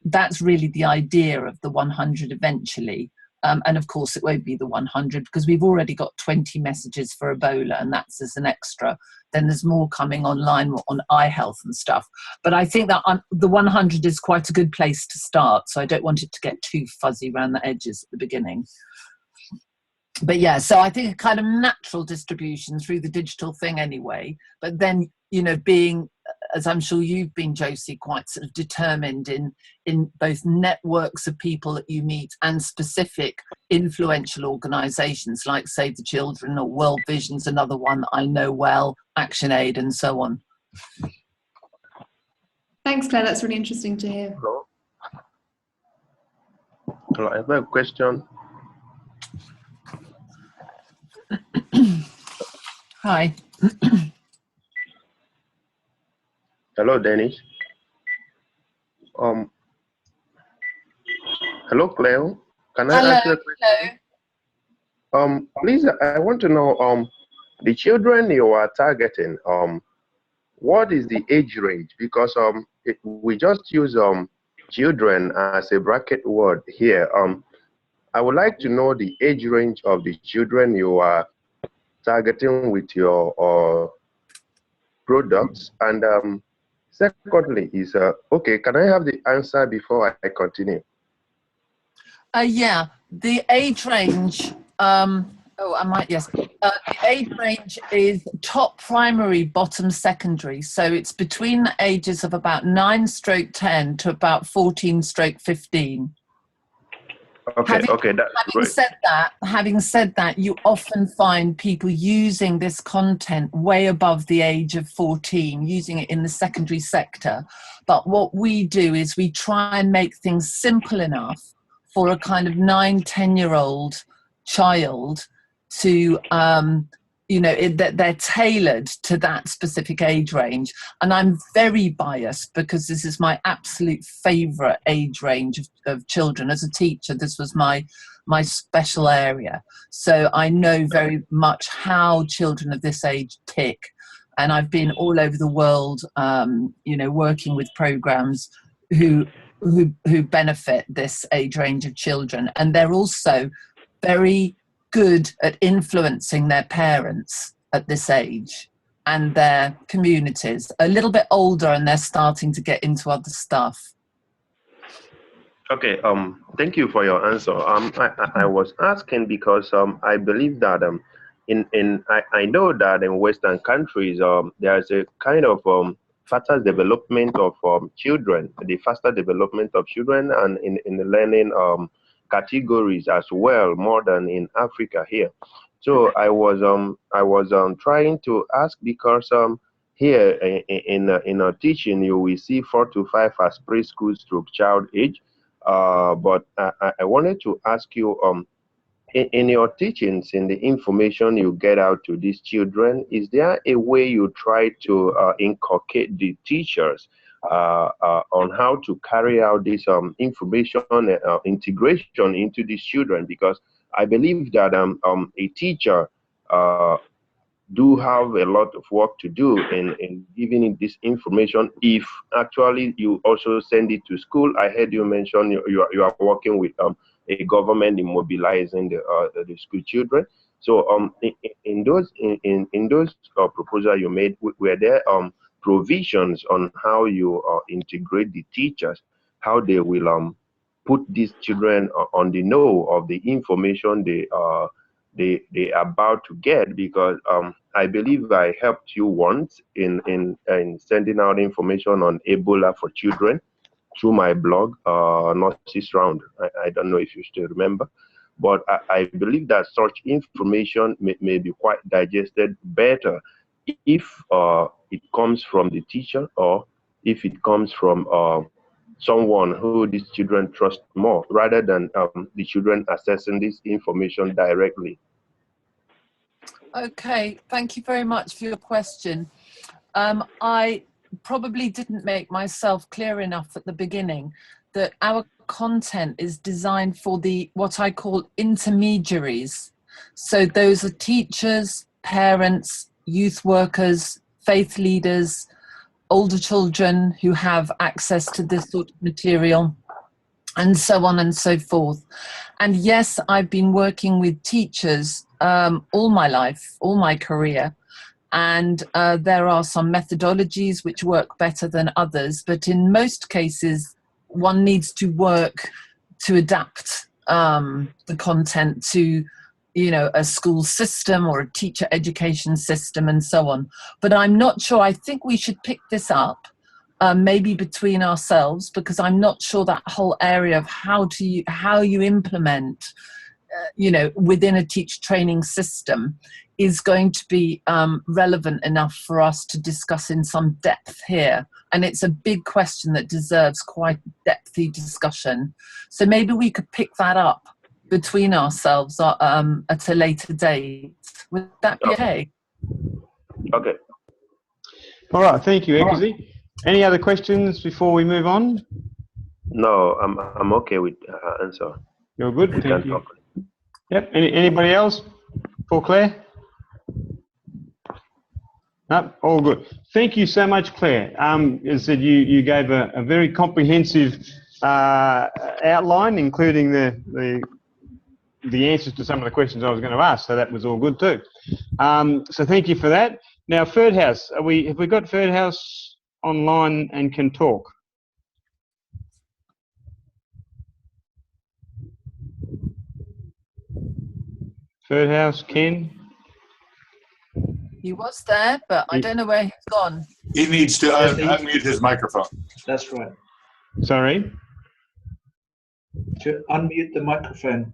S7: that's really the idea of the 100 eventually. And of course, it won't be the 100 because we've already got 20 messages for Ebola, and that's as an extra. Then there's more coming online on eye health and stuff. But I think that the 100 is quite a good place to start. So I don't want it to get too fuzzy around the edges at the beginning. But yeah, so I think a kind of natural distribution through the digital thing anyway, but then, you know, being, as I'm sure you've been, Josie, quite sort of determined in both networks of people that you meet and specific influential organisations like Save the Children or World Vision's another one that I know well, ActionAid and so on.
S1: Thanks, Claire, that's really interesting to hear.
S8: Hello. Hello, I have a question.
S7: Hi.
S8: Hello, Dennis. Hello, Cleo. Can I ask you a question? Please, I want to know the children you are targeting. What is the age range? Because we just use children as a bracket word here. I would like to know the age range of the children you are targeting with your products? And secondly is, okay, can I have the answer before I continue?
S7: Yeah, the age range, yes. The age range is top primary, bottom secondary. So it's between the ages of about 9/10 to about 14/15.
S8: Okay, that's great.
S7: Having said that, you often find people using this content way above the age of 14, using it in the secondary sector. But what we do is we try and make things simple enough for a kind of 9-10-year-old child to, that they're tailored to that specific age range. And I'm very biased because this is my absolute favorite age range of children. As a teacher, this was my special area. So I know very much how children of this age tick. And I've been all over the world, working with programs who benefit this age range of children. And they're also very good at influencing their parents at this age and their communities. A little bit older and they're starting to get into other stuff.
S8: Okay, thank you for your answer. I was asking because I believe that I know that in Western countries there's a kind of faster development of children, the faster development of children, and in the learning categories as well, more than in Africa here. So I was trying to ask because here in our teaching you will see 4 to 5 as preschool stroke child age, but I wanted to ask you in your teachings, in the information you get out to these children, is there a way you try to inculcate the teachers on how to carry out this information integration into these children? Because I believe that a teacher do have a lot of work to do in giving this information. If actually you also send it to school, I heard you mention you are working with a government in mobilizing the school children. So in those proposals you made, were there provisions on how you integrate the teachers, how they will put these children on the know of the information they are about to get? Because I believe I helped you once in sending out information on Ebola for children through my blog, Nurses Round. I don't know if you still remember, but I believe that such information may be quite digested better if it comes from the teacher or if it comes from someone who these children trust more, rather than the children accessing this information directly.
S7: Okay, thank you very much for your question. I probably didn't make myself clear enough at the beginning that our content is designed for what I call intermediaries. So those are teachers, parents, youth workers, faith leaders, older children who have access to this sort of material, and so on and so forth. And yes, I've been working with teachers all my life, all my career. And there are some methodologies which work better than others, but in most cases, one needs to work to adapt the content to, a school system or a teacher education system and so on. But I'm not sure. I think we should pick this up maybe between ourselves, because I'm not sure that whole area of how you implement, within a teacher training system is going to be relevant enough for us to discuss in some depth here. And it's a big question that deserves quite depthy discussion. So maybe we could pick that up between ourselves at a later date. Would that be okay?
S8: Okay.
S2: All right, thank you, Ekuzi. Any other questions before we move on?
S8: No, I'm okay with answer.
S2: You're good, thank you. Yep, anybody else for Claire? No, all good. Thank you so much, Claire. As I said, you gave a very comprehensive outline, including the the answers to some of the questions I was going to ask, so that was all good too. So thank you for that. Now, Third House, have we got Third House online and can talk? Third House, Ken?
S7: He was there, but I don't know where he's gone.
S6: He needs to unmute his microphone.
S3: That's right.
S2: Sorry?
S3: To unmute the microphone.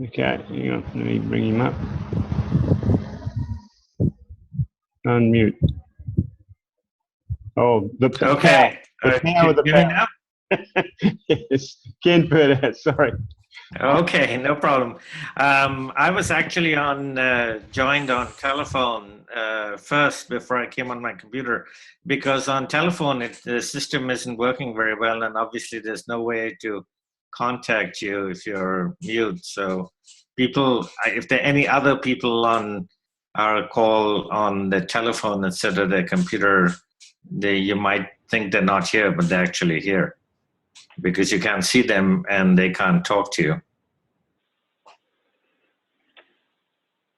S2: Okay, hang on, let me bring him up. Unmute. Oh, the
S9: Okay.
S2: power. The power of the power. Yes, Ken Purdas, sorry.
S9: Okay, no problem. I was actually joined on telephone first before I came on my computer, because on telephone the system isn't working very well, and obviously there's no way to contact you if you're mute. So people, if there are any other people on our call on the telephone instead of their computer, you might think they're not here, but they're actually here, because you can't see them and they can't talk to you.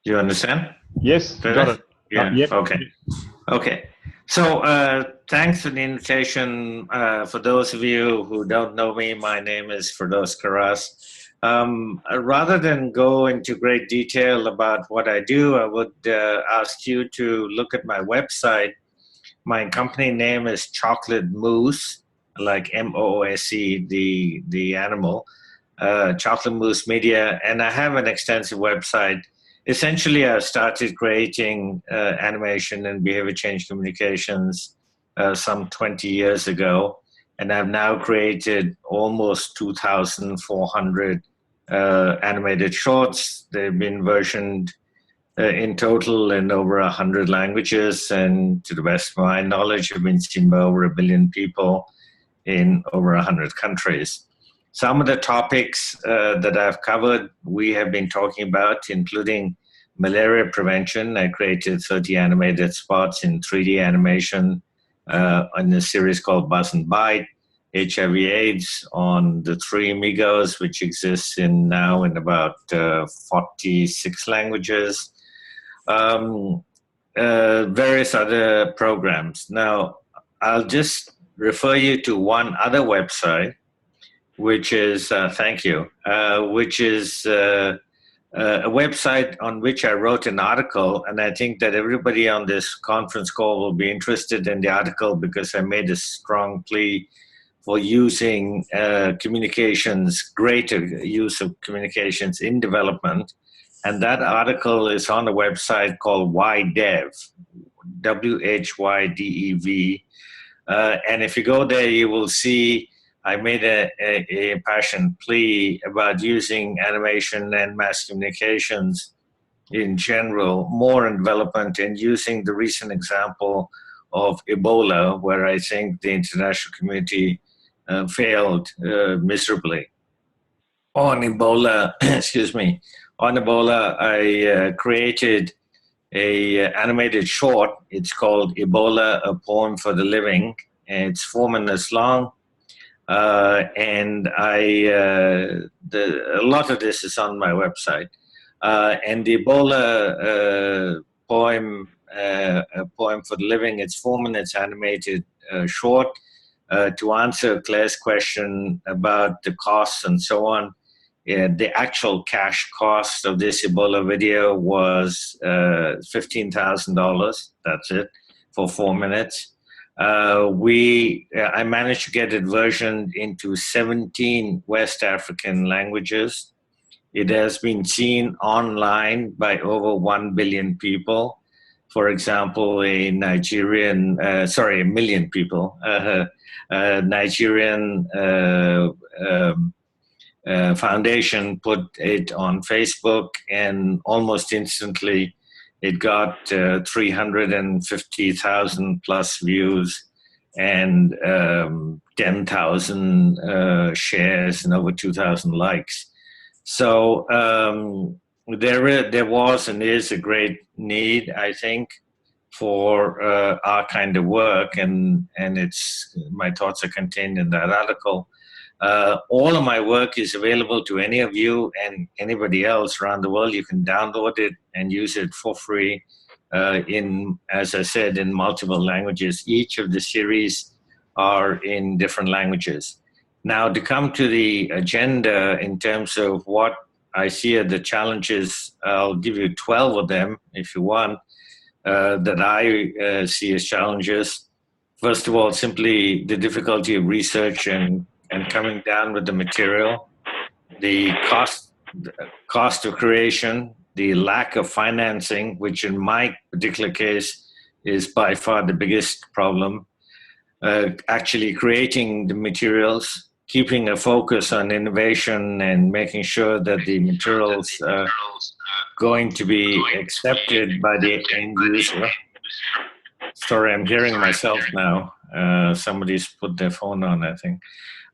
S9: Do you understand?
S2: Yes, got it.
S9: Yeah,
S2: Yep.
S9: okay. Okay. So thanks for the invitation. For those of you who don't know me, my name is Firdaus Karas. Rather than go into great detail about what I do, I would ask you to look at my website. My company name is Chocolate Moose, like M-O-O-S-E, the animal, Chocolate Moose Media, and I have an extensive website. Essentially, I started creating animation and behavior change communications some 20 years ago, and I've now created almost 2,400 animated shorts. They've been versioned in total in over 100 languages, and to the best of my knowledge, have been seen by over 1 billion people in over 100 countries. Some of the topics that I've covered, we have been talking about, including malaria prevention. I created 30 animated spots in 3D animation in a series called Buzz and Bite. HIV/AIDS on the Three Amigos, which exists now in about 46 languages. Various other programs. Now, I'll just refer you to one other website, which is, thank you, which is a website on which I wrote an article, and I think that everybody on this conference call will be interested in the article, because I made a strong plea for using communications, greater use of communications in development. And that article is on a website called WHYDEV, WHYDEV. And if you go there, you will see I made a impassioned plea about using animation and mass communications in general, more in development, and using the recent example of Ebola, where I think the international community failed miserably. On Ebola, excuse me, on Ebola, I created an animated short. It's called Ebola, A Poem for the Living. And it's 4 minutes long. And a lot of this is on my website. And the Ebola poem, A Poem for the Living, it's 4 minutes animated short. To answer Claire's question about the costs and so on, the actual cash cost of this Ebola video was $15,000. That's it, for 4 minutes. I managed to get it versioned into 17 West African languages. It has been seen online by over 1 billion people. For example, a million people. Nigerian foundation put it on Facebook, and almost instantly it got 350,000 plus views and 10,000 shares and over 2,000 likes. So there was and is a great need, I think, for our kind of work, and my thoughts are contained in that article. All of my work is available to any of you and anybody else around the world. You can download it and use it for free as I said, in multiple languages. Each of the series are in different languages. Now, to come to the agenda in terms of what I see are the challenges, I'll give you 12 of them if you want, that I see as challenges. First of all, simply the difficulty of research and coming down with the material, the cost of creation, the lack of financing, which in my particular case is by far the biggest problem, actually creating the materials, keeping a focus on innovation and making sure that the materials are going to be accepted by the end user. Sorry, I'm hearing myself now. Somebody's put their phone on, I think.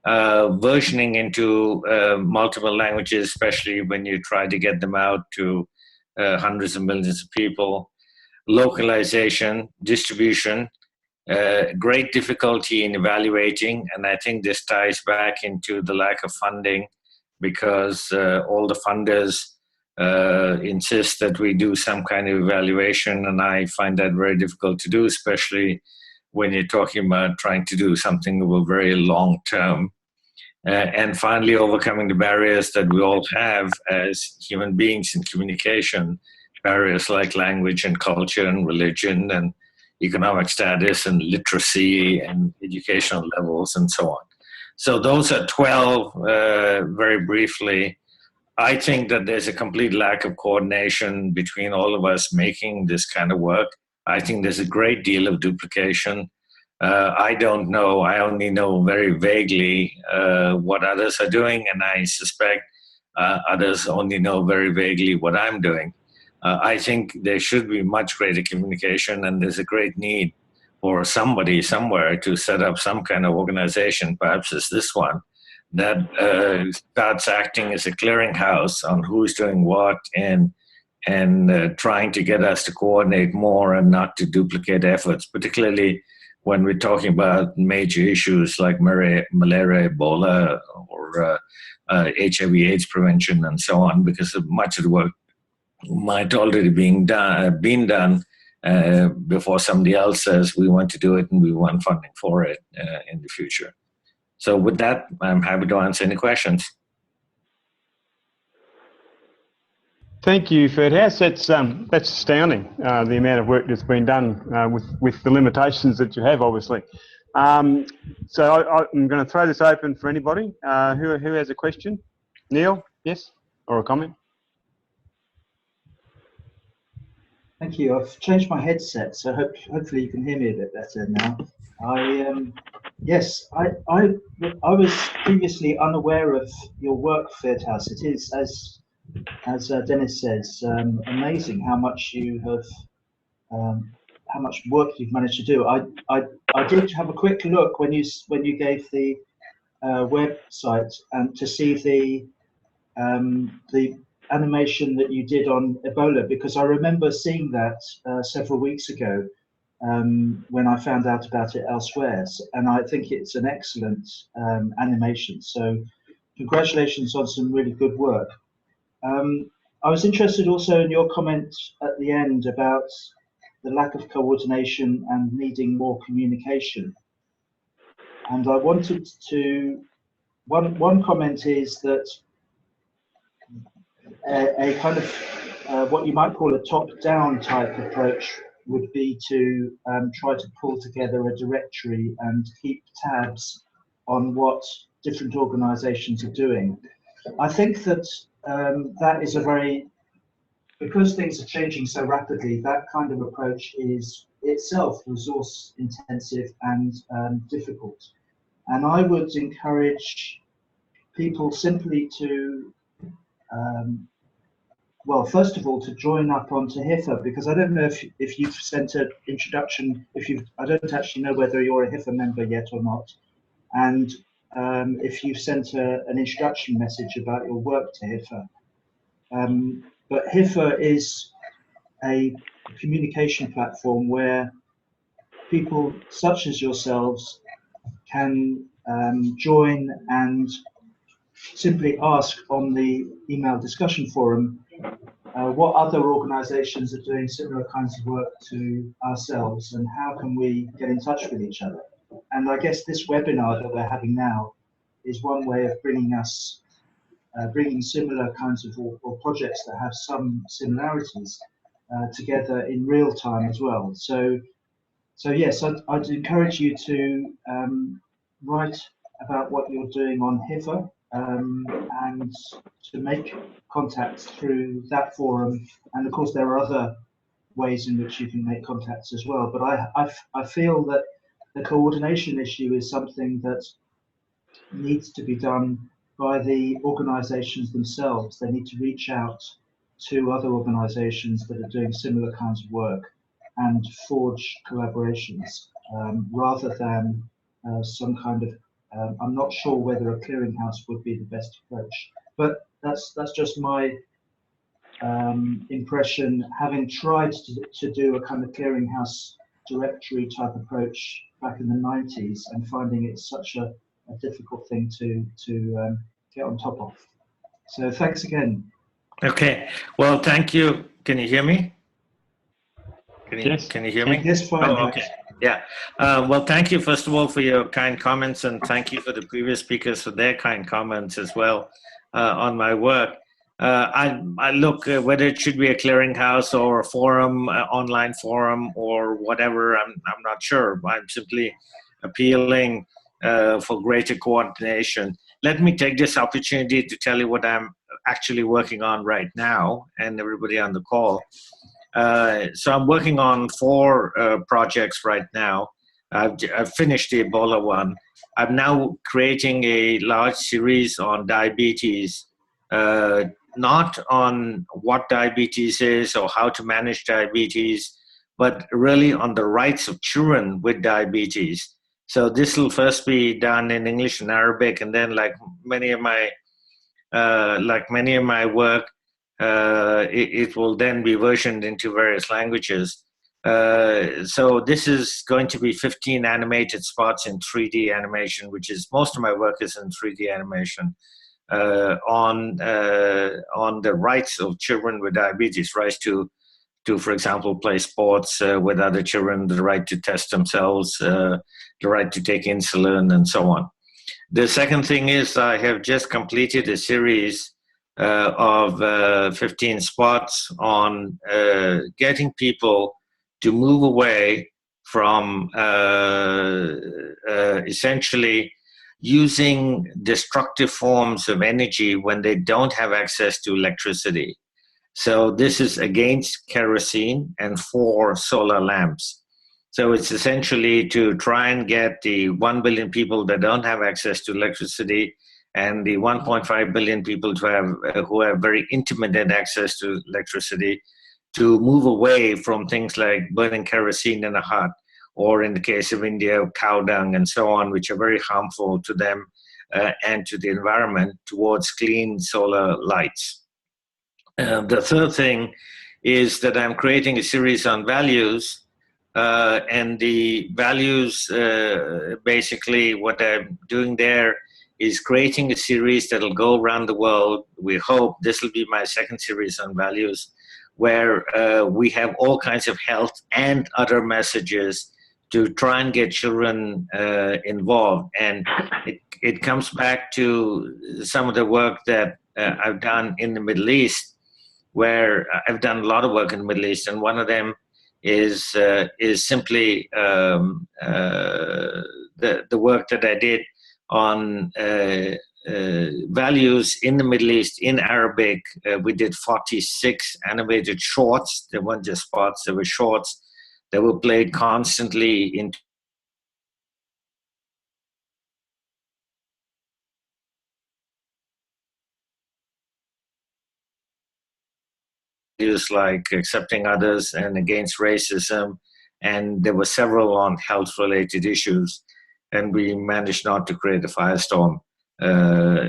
S9: Versioning into multiple languages, especially when you try to get them out to hundreds of millions of people. Localization, distribution, great difficulty in evaluating, and I think this ties back into the lack of funding, because all the funders insist that we do some kind of evaluation, and I find that very difficult to do, especially when you're talking about trying to do something over a very long term. And finally, overcoming the barriers that we all have as human beings in communication, barriers like language and culture and religion and economic status and literacy and educational levels and so on. So those are 12, very briefly. I think that there's a complete lack of coordination between all of us making this kind of work. I think there's a great deal of duplication. I don't know, I only know very vaguely what others are doing, and I suspect others only know very vaguely what I'm doing. I think there should be much greater communication, and there's a great need for somebody somewhere to set up some kind of organization, perhaps as this one, that starts acting as a clearinghouse on who's doing what and trying to get us to coordinate more and not to duplicate efforts, particularly when we're talking about major issues like malaria, Ebola, or HIV/AIDS prevention and so on, because much of the work might already been done before somebody else says we want to do it and we want funding for it in the future. So with that, I'm happy to answer any questions.
S2: Thank you, Ferdas. That's astounding, the amount of work that's been done with the limitations that you have, obviously. So I'm going to throw this open for anybody who has a question. Neil, yes, or a comment?
S3: Thank you. I've changed my headset, so hopefully you can hear me a bit better now. Yes, I was previously unaware of your work, Ferdas. It is, as Dennis says, amazing how much you have, how much work you've managed to do. I did have a quick look when you gave the website and to see the animation that you did on Ebola, because I remember seeing that several weeks ago when I found out about it elsewhere, and I think it's an excellent animation. So congratulations on some really good work. I was interested also in your comment at the end about the lack of coordination and needing more communication. And I wanted to, one comment is that a kind of what you might call a top-down type approach would be to try to pull together a directory and keep tabs on what different organizations are doing. I think that that is a very, because things are changing so rapidly, that kind of approach is itself resource intensive and difficult. And I would encourage people simply to well, first of all, to join up onto HIFA, because I don't know if you've sent an introduction, I don't actually know whether you're a HIFA member yet or not, and if you've sent an introduction message about your work to HIFA. But HIFA is a communication platform where people such as yourselves can join and simply ask on the email discussion forum what other organizations are doing similar kinds of work to ourselves, and how can we get in touch with each other. And I guess this webinar that we're having now is one way of bringing us, bringing similar kinds of or projects that have some similarities together in real time as well. So yes, I'd encourage you to write about what you're doing on HIFA and to make contacts through that forum. And of course, there are other ways in which you can make contacts as well. But I feel that the coordination issue is something that needs to be done by the organizations themselves. They need to reach out to other organizations that are doing similar kinds of work and forge collaborations rather than some kind of, I'm not sure whether a clearinghouse would be the best approach, but that's just my impression, having tried to do a kind of clearinghouse directory type approach back in the 90s and finding it such a difficult thing to get on top of. So thanks again.
S9: Okay, well, thank you. Can you hear me? Can you hear me?
S3: Yes, fine.
S9: Oh, okay. Yeah. Well, thank you, first of all, for your kind comments, and thank you for the previous speakers for their kind comments as well on my work. I look, whether it should be a clearinghouse or a forum, online forum or whatever, I'm not sure. I'm simply appealing for greater coordination. Let me take this opportunity to tell you what I'm actually working on right now, and everybody on the call. So I'm working on 4 projects right now. I've finished the Ebola one. I'm now creating a large series on diabetes, not on what diabetes is or how to manage diabetes, but really on the rights of children with diabetes. So this will first be done in English and Arabic, and then like many of my work, it will then be versioned into various languages. So this is going to be 15 animated spots in 3D animation, which is most of my work is in 3D animation on the rights of children with diabetes, rights to for example, play sports with other children, the right to test themselves, the right to take insulin, and so on. The second thing is I have just completed a series of 15 spots on getting people to move away from essentially using destructive forms of energy when they don't have access to electricity. So this is against kerosene and for solar lamps. So it's essentially to try and get the 1 billion people that don't have access to electricity and the 1.5 billion people who have very intermittent access to electricity to move away from things like burning kerosene in a hut, or in the case of India, cow dung and so on, which are very harmful to them and to the environment, towards clean solar lights. The third thing is that I'm creating a series on values, and the values, basically what I'm doing there is creating a series that'll go around the world. We hope this will be my second series on values, where we have all kinds of health and other messages to try and get children involved. And it comes back to some of the work that I've done in the Middle East, where I've done a lot of work in the Middle East, and one of them is simply the work that I did on values in the Middle East in Arabic. We did 46 animated shorts. They weren't just spots, they were shorts that were played constantly in values like accepting others and against racism, and there were several on health-related issues, and we managed not to create a firestorm.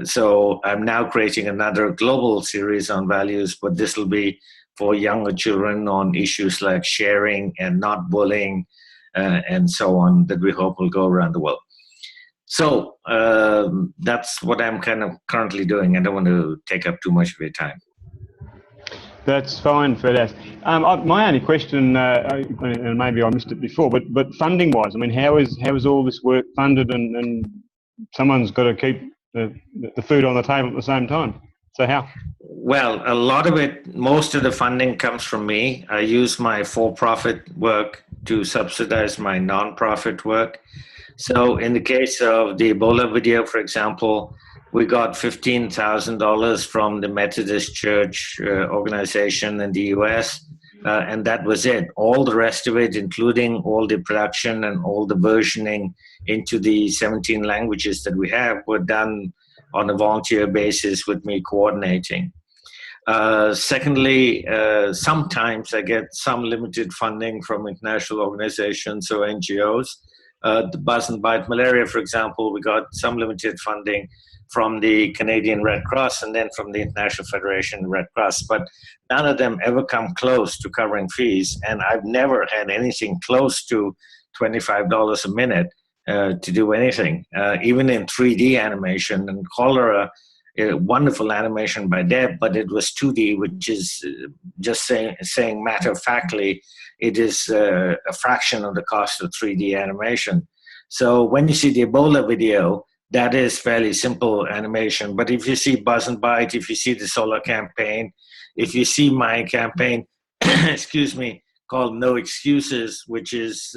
S9: So I'm now creating another global series on values, but this will be for younger children on issues like sharing and not bullying and so on, that we hope will go around the world. So that's what I'm kind of currently doing. I don't want to take up too much of your time.
S2: That's fine, Firdaus. My only question, and maybe I missed it before, but funding-wise, I mean, how is all this work funded, and someone's got to keep the food on the table at the same time. So how?
S9: Well, a lot of it, most of the funding comes from me. I use my for-profit work to subsidize my non-profit work. So in the case of the Ebola video, for example, we got $15,000 from the Methodist Church organization in the US, and that was it. All the rest of it, including all the production and all the versioning into the 17 languages that we have, were done on a volunteer basis with me coordinating. Secondly, sometimes I get some limited funding from international organizations or NGOs. The Buzz and Bite Malaria, for example, we got some limited funding from the Canadian Red Cross and then from the International Federation of Red Cross, but none of them ever come close to covering fees, and I've never had anything close to $25 a minute to do anything, even in 3D animation. And cholera, wonderful animation by Deb, but it was 2D, which is just saying matter-of-factly, it is a fraction of the cost of 3D animation. So when you see the Ebola video, that is fairly simple animation. But if you see Buzz and Bite, if you see the Solar campaign, if you see my campaign, excuse me, called No Excuses, which is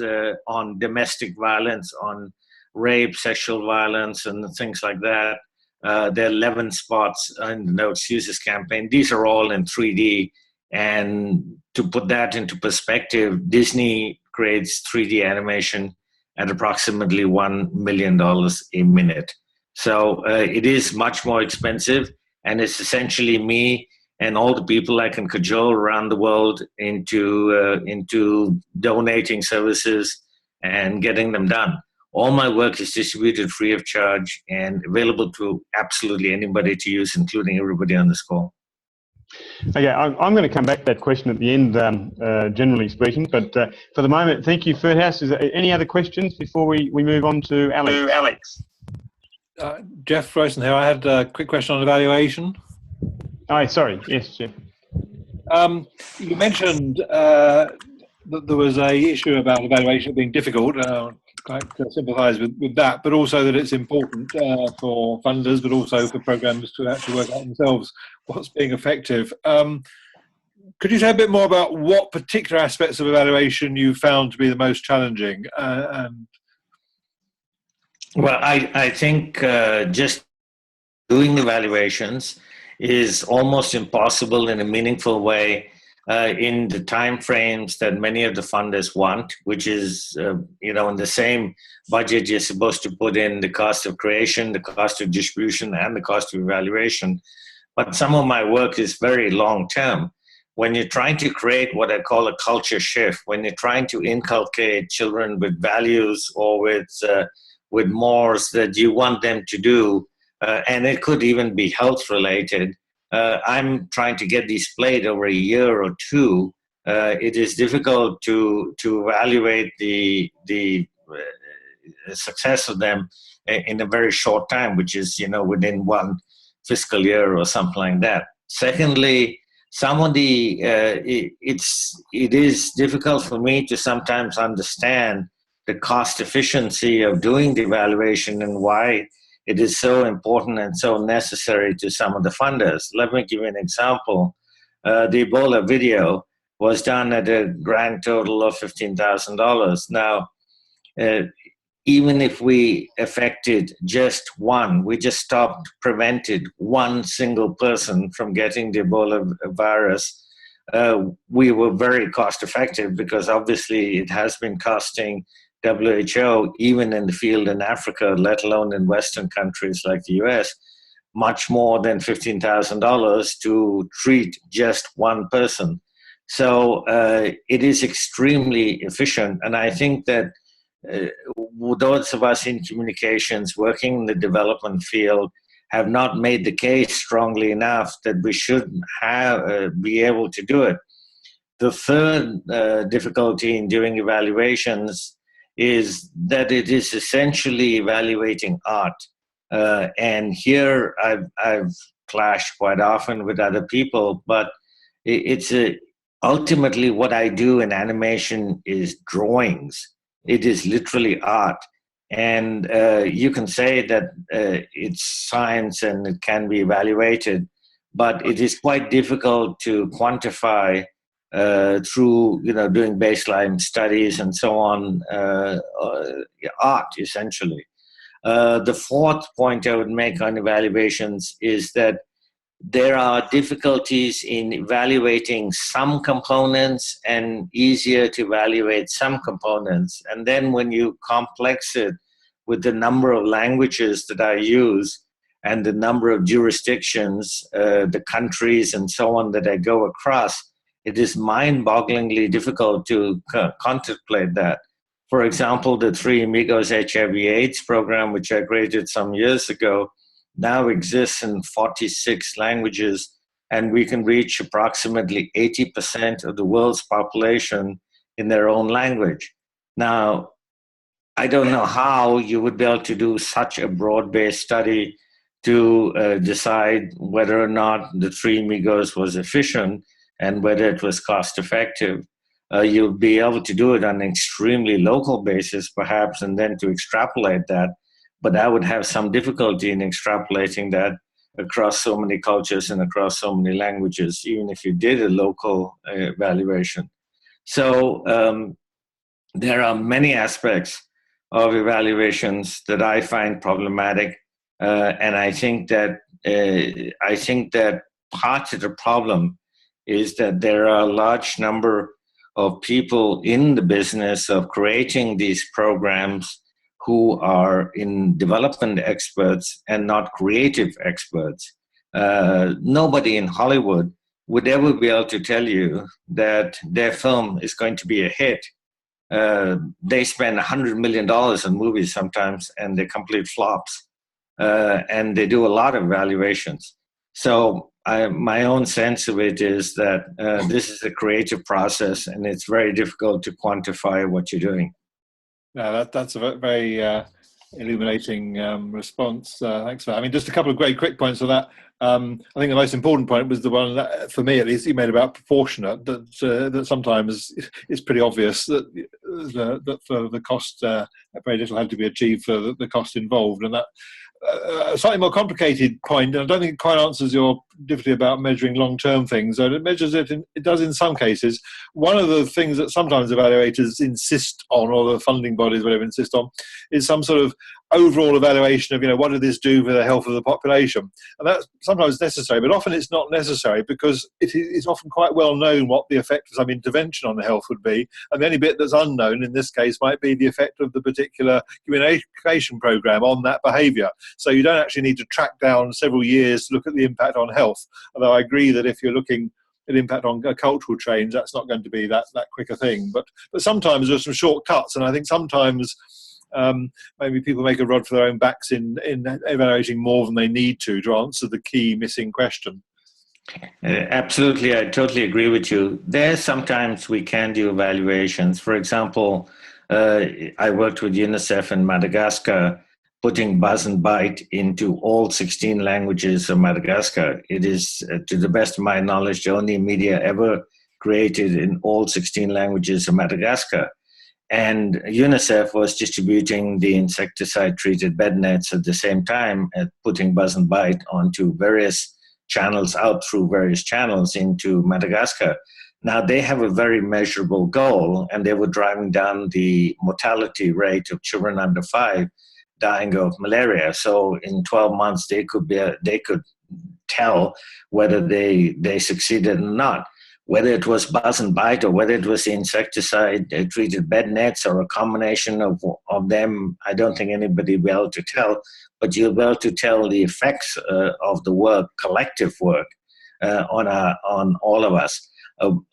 S9: on domestic violence, on rape, sexual violence, and things like that, there are 11 spots in the No Excuses campaign. These are all in 3D. And to put that into perspective, Disney creates 3D animation at approximately $1 million a minute. So it is much more expensive, and it's essentially me and all the people I can cajole around the world into donating services and getting them done. All my work is distributed free of charge and available to absolutely anybody to use, including everybody on this call.
S2: Okay, I'm going to come back to that question at the end, generally speaking, but for the moment, thank you, Firdaus. Is there any other questions before we move on to Alex?
S4: Jeff Rosenhill, I had a quick question on evaluation.
S2: Oh, sorry. Yes, Jeff.
S4: You mentioned that there was a issue about evaluation being difficult. I sympathise with that, but also that it's important for funders, but also for programmers to actually work out themselves what's being effective. Could you say a bit more about what particular aspects of evaluation you found to be the most challenging?
S9: Well, I think just doing evaluations is almost impossible in a meaningful way in the time frames that many of the funders want, which is, in the same budget you're supposed to put in the cost of creation, the cost of distribution, and the cost of evaluation. But some of my work is very long term. When you're trying to create what I call a culture shift, when you're trying to inculcate children with values or with mores that you want them to do, and it could even be health related, I'm trying to get these played over a year or two. It is difficult to evaluate the success of them in a very short time, which is within one fiscal year or something like that. Secondly, some of the it is difficult for me to sometimes understand the cost efficiency of doing the evaluation and why it is so important and so necessary to some of the funders. Let me give you an example. The Ebola video was done at a grand total of $15,000. Now, even if we affected just one, we just prevented one single person from getting the Ebola virus, we were very cost effective, because obviously it has been costing WHO, even in the field in Africa, let alone in Western countries like the US, much more than $15,000 to treat just one person. So it is extremely efficient. And I think that those of us in communications working in the development field have not made the case strongly enough that we should be able to do it. The third difficulty in doing evaluations is that it is essentially evaluating art. And here I've clashed quite often with other people, but it's ultimately what I do in animation is drawings. It is literally art. And you can say that it's science and it can be evaluated, but it is quite difficult to quantify through doing baseline studies and so on, art essentially. The fourth point I would make on evaluations is that there are difficulties in evaluating some components and easier to evaluate some components. And then when you complex it with the number of languages that I use and the number of jurisdictions, the countries and so on that I go across, it is mind-bogglingly difficult to contemplate that. For example, the Three Amigos HIV/AIDS program, which I created some years ago, now exists in 46 languages, and we can reach approximately 80% of the world's population in their own language. Now, I don't know how you would be able to do such a broad-based study to decide whether or not the Three Amigos was efficient and whether it was cost-effective. You'll be able to do it on an extremely local basis, perhaps, and then to extrapolate that. But I would have some difficulty in extrapolating that across so many cultures and across so many languages, even if you did a local evaluation. So there are many aspects of evaluations that I find problematic, and I think that part of the problem is that there are a large number of people in the business of creating these programs who are in development experts and not creative experts. Nobody in Hollywood would ever be able to tell you that their film is going to be a hit. They spend $100 million on movies sometimes and they're complete flops. And they do a lot of evaluations. So my own sense of it is that this is a creative process and it's very difficult to quantify what you're doing.
S4: No, that's a very illuminating response. Thanks for that. I mean, just a couple of great quick points on that. I think the most important point was the one that, for me at least, you made about proportionate. That sometimes it's pretty obvious that for the cost, very little had to be achieved for the cost involved, and that. A slightly more complicated point, and I don't think it quite answers your difficulty about measuring long-term things. So it measures it, it does in some cases. One of the things that sometimes evaluators insist on, or the funding bodies, whatever, insist on, is some sort of overall evaluation of, what did this do for the health of the population? And that's sometimes necessary, but often it's not necessary because it's often quite well known what the effect of some intervention on the health would be. And the only bit that's unknown in this case might be the effect of the particular communication program on that behavior. So you don't actually need to track down several years to look at the impact on health. Although I agree that if you're looking at impact on a cultural change, that's not going to be that quick a thing. But sometimes there's some shortcuts, and I think sometimes maybe people make a rod for their own backs in evaluating more than they need to answer the key missing question.
S9: Absolutely, I totally agree with you. There sometimes we can do evaluations. For example, I worked with UNICEF in Madagascar, putting Buzz and Bite into all 16 languages of Madagascar. It is, to the best of my knowledge, the only media ever created in all 16 languages of Madagascar. And UNICEF was distributing the insecticide-treated bed nets at the same time, putting Buzz and Bite onto various channels, out through various channels into Madagascar. Now, they have a very measurable goal, and they were driving down the mortality rate of children under 5 dying of malaria. So in 12 months, they could tell whether they succeeded or not. Whether it was Buzz and Bite or whether it was the insecticide-treated bed nets or a combination of them, I don't think anybody will be able to tell, but you'll be able to tell the effects of the work, collective work, on all of us.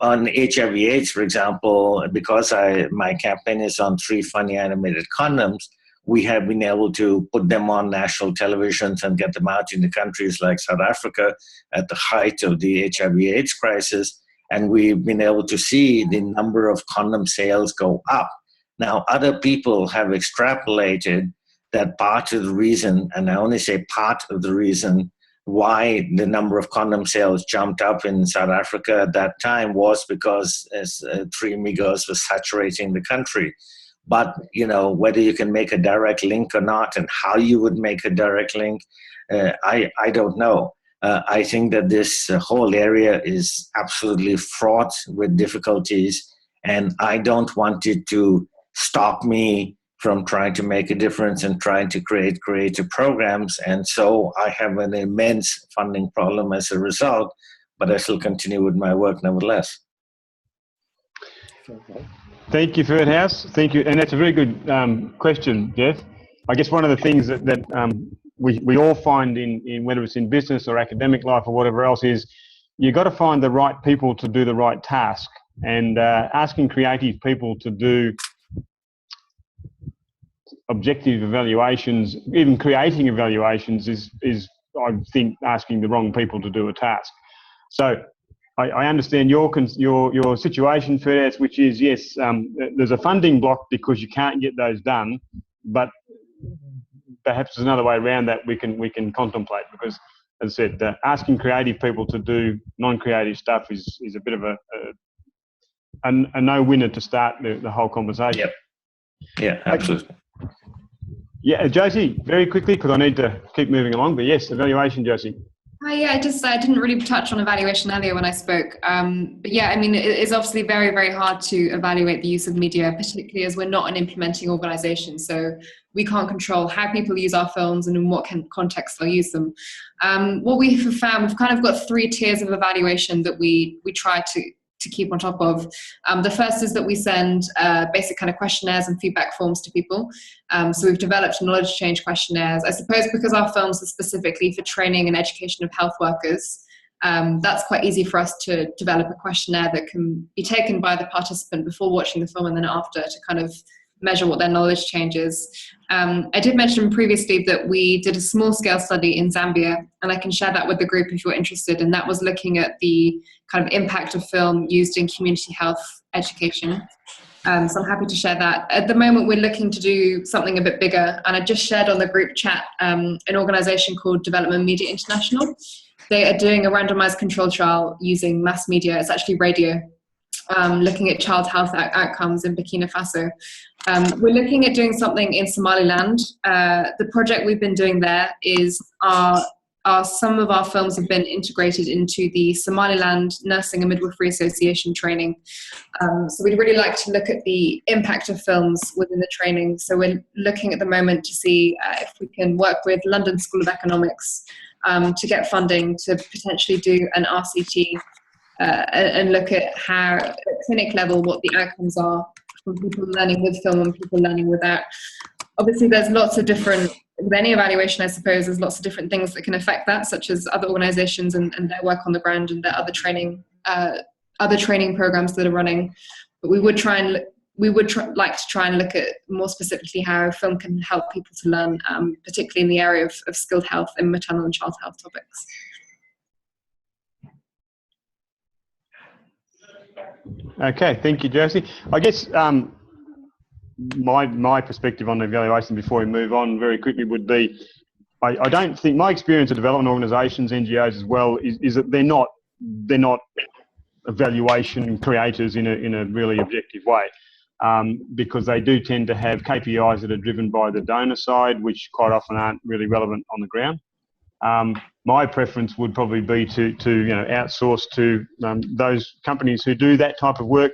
S9: On HIV/AIDS, for example, because my campaign is on 3 funny animated condoms, we have been able to put them on national televisions and get them out in the countries like South Africa at the height of the HIV/AIDS crisis. And we've been able to see the number of condom sales go up. Now, other people have extrapolated that part of the reason, and I only say part of the reason, why the number of condom sales jumped up in South Africa at that time was because Three Amigos was saturating the country. But, you know, whether you can make a direct link or not and how you would make a direct link, I don't know. I think that this whole area is absolutely fraught with difficulties, and I don't want it to stop me from trying to make a difference and trying to create creative programs. And so I have an immense funding problem as a result, but I still continue with my work nevertheless.
S2: Thank you, House. Thank you. And that's a very good question, Jeff. I guess one of the things that we all find in whether it's in business or academic life or whatever else is you've got to find the right people to do the right task. And asking creative people to do objective evaluations, even creating evaluations is I think asking the wrong people to do a task. So I understand your situation, Ferdas, which is yes, there's a funding block because you can't get those done, but perhaps there's another way around that we can contemplate, because as I said, asking creative people to do non-creative stuff is a bit of a no-winner to start the whole conversation.
S9: Yep. Yeah, absolutely.
S2: Yeah, Josie, very quickly, because I need to keep moving along, but yes, evaluation, Josie.
S1: Yeah, I didn't really touch on evaluation earlier when I spoke. But yeah, I mean, it is obviously very, very hard to evaluate the use of media, particularly as we're not an implementing organisation. So we can't control how people use our films and in what context they'll use them. What we have found, we've kind of got 3 tiers of evaluation that we try to keep on top of. The first is that we send basic kind of questionnaires and feedback forms to people. So we've developed knowledge change questionnaires. I suppose because our films are specifically for training and education of health workers, that's quite easy for us to develop a questionnaire that can be taken by the participant before watching the film and then after to kind of measure what their knowledge change is. I did mention previously that we did a small scale study in Zambia, and I can share that with the group if you're interested, and that was looking at the kind of impact of film used in community health education. So I'm happy to share that. At the moment, we're looking to do something a bit bigger, and I just shared on the group chat an organisation called Development Media International. They are doing a randomised control trial using mass media. It's actually radio, looking at child health outcomes in Burkina Faso. We're looking at doing something in Somaliland. The project we've been doing there is some of our films have been integrated into the Somaliland Nursing and Midwifery Association training. So we'd really like to look at the impact of films within the training. So we're looking at the moment to see if we can work with London School of Economics to get funding to potentially do an RCT and look at how, at clinic level, what the outcomes are from people learning with film and people learning without. Obviously, there's lots of different, with any evaluation, I suppose, there's lots of different things that can affect that, such as other organisations and their work on the ground and their other training programs that are running. But we would like to try and look at more specifically how film can help people to learn, particularly in the area of skilled health and maternal and child health topics.
S2: Okay, thank you, Josie. I guess my perspective on the evaluation before we move on very quickly would be, I don't think, my experience of development organisations, NGOs as well, is that they're not evaluation creators in a really objective way, because they do tend to have KPIs that are driven by the donor side, which quite often aren't really relevant on the ground. My preference would probably be to outsource to those companies who do that type of work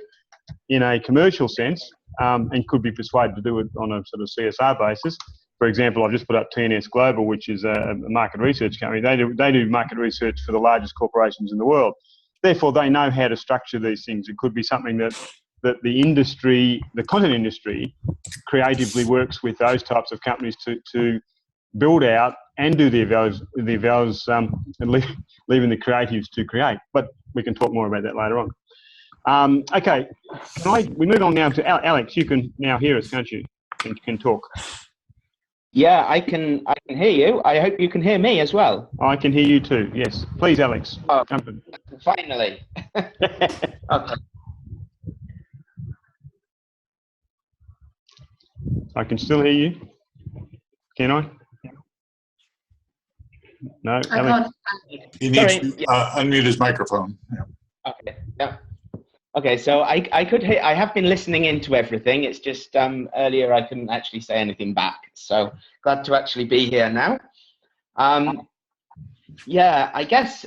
S2: in a commercial sense, and could be persuaded to do it on a sort of CSR basis. For example, I've just put up TNS Global, which is a market research company. They do market research for the largest corporations in the world. Therefore, they know how to structure these things. It could be something that the industry, the content industry, creatively works with those types of companies to build out and do the evals and leaving the creatives to create. But we can talk more about that later on. Okay, we move on now to Alex. You can now hear us, can't you? Can talk.
S10: Yeah, I can hear you. I hope you can hear me as well.
S2: I can hear you too. Yes, please, Alex.
S10: Oh, finally. Okay.
S2: I can still hear you. Can I? No,
S1: I
S2: Alex?
S1: can't.
S6: He needs
S10: Sorry.
S6: to unmute his microphone. Yeah.
S10: Okay. Yeah. Okay. So I could hear. I have been listening into everything. It's just earlier I couldn't actually say anything back. So glad to actually be here now. Yeah. I guess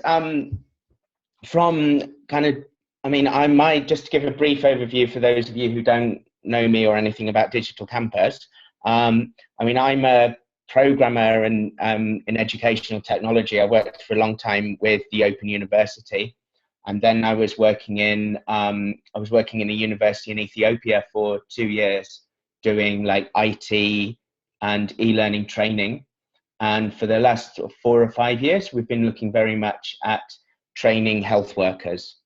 S10: from kind of. I mean, I might just give a brief overview for those of you who don't know me or anything about Digital Campus. I mean, I'm a programmer and in educational technology. I worked for a long time with the Open University, and then I was working in a university in Ethiopia for 2 years, doing like IT and e-learning training. And for the last 4 or 5 years, we've been looking very much at training health workers.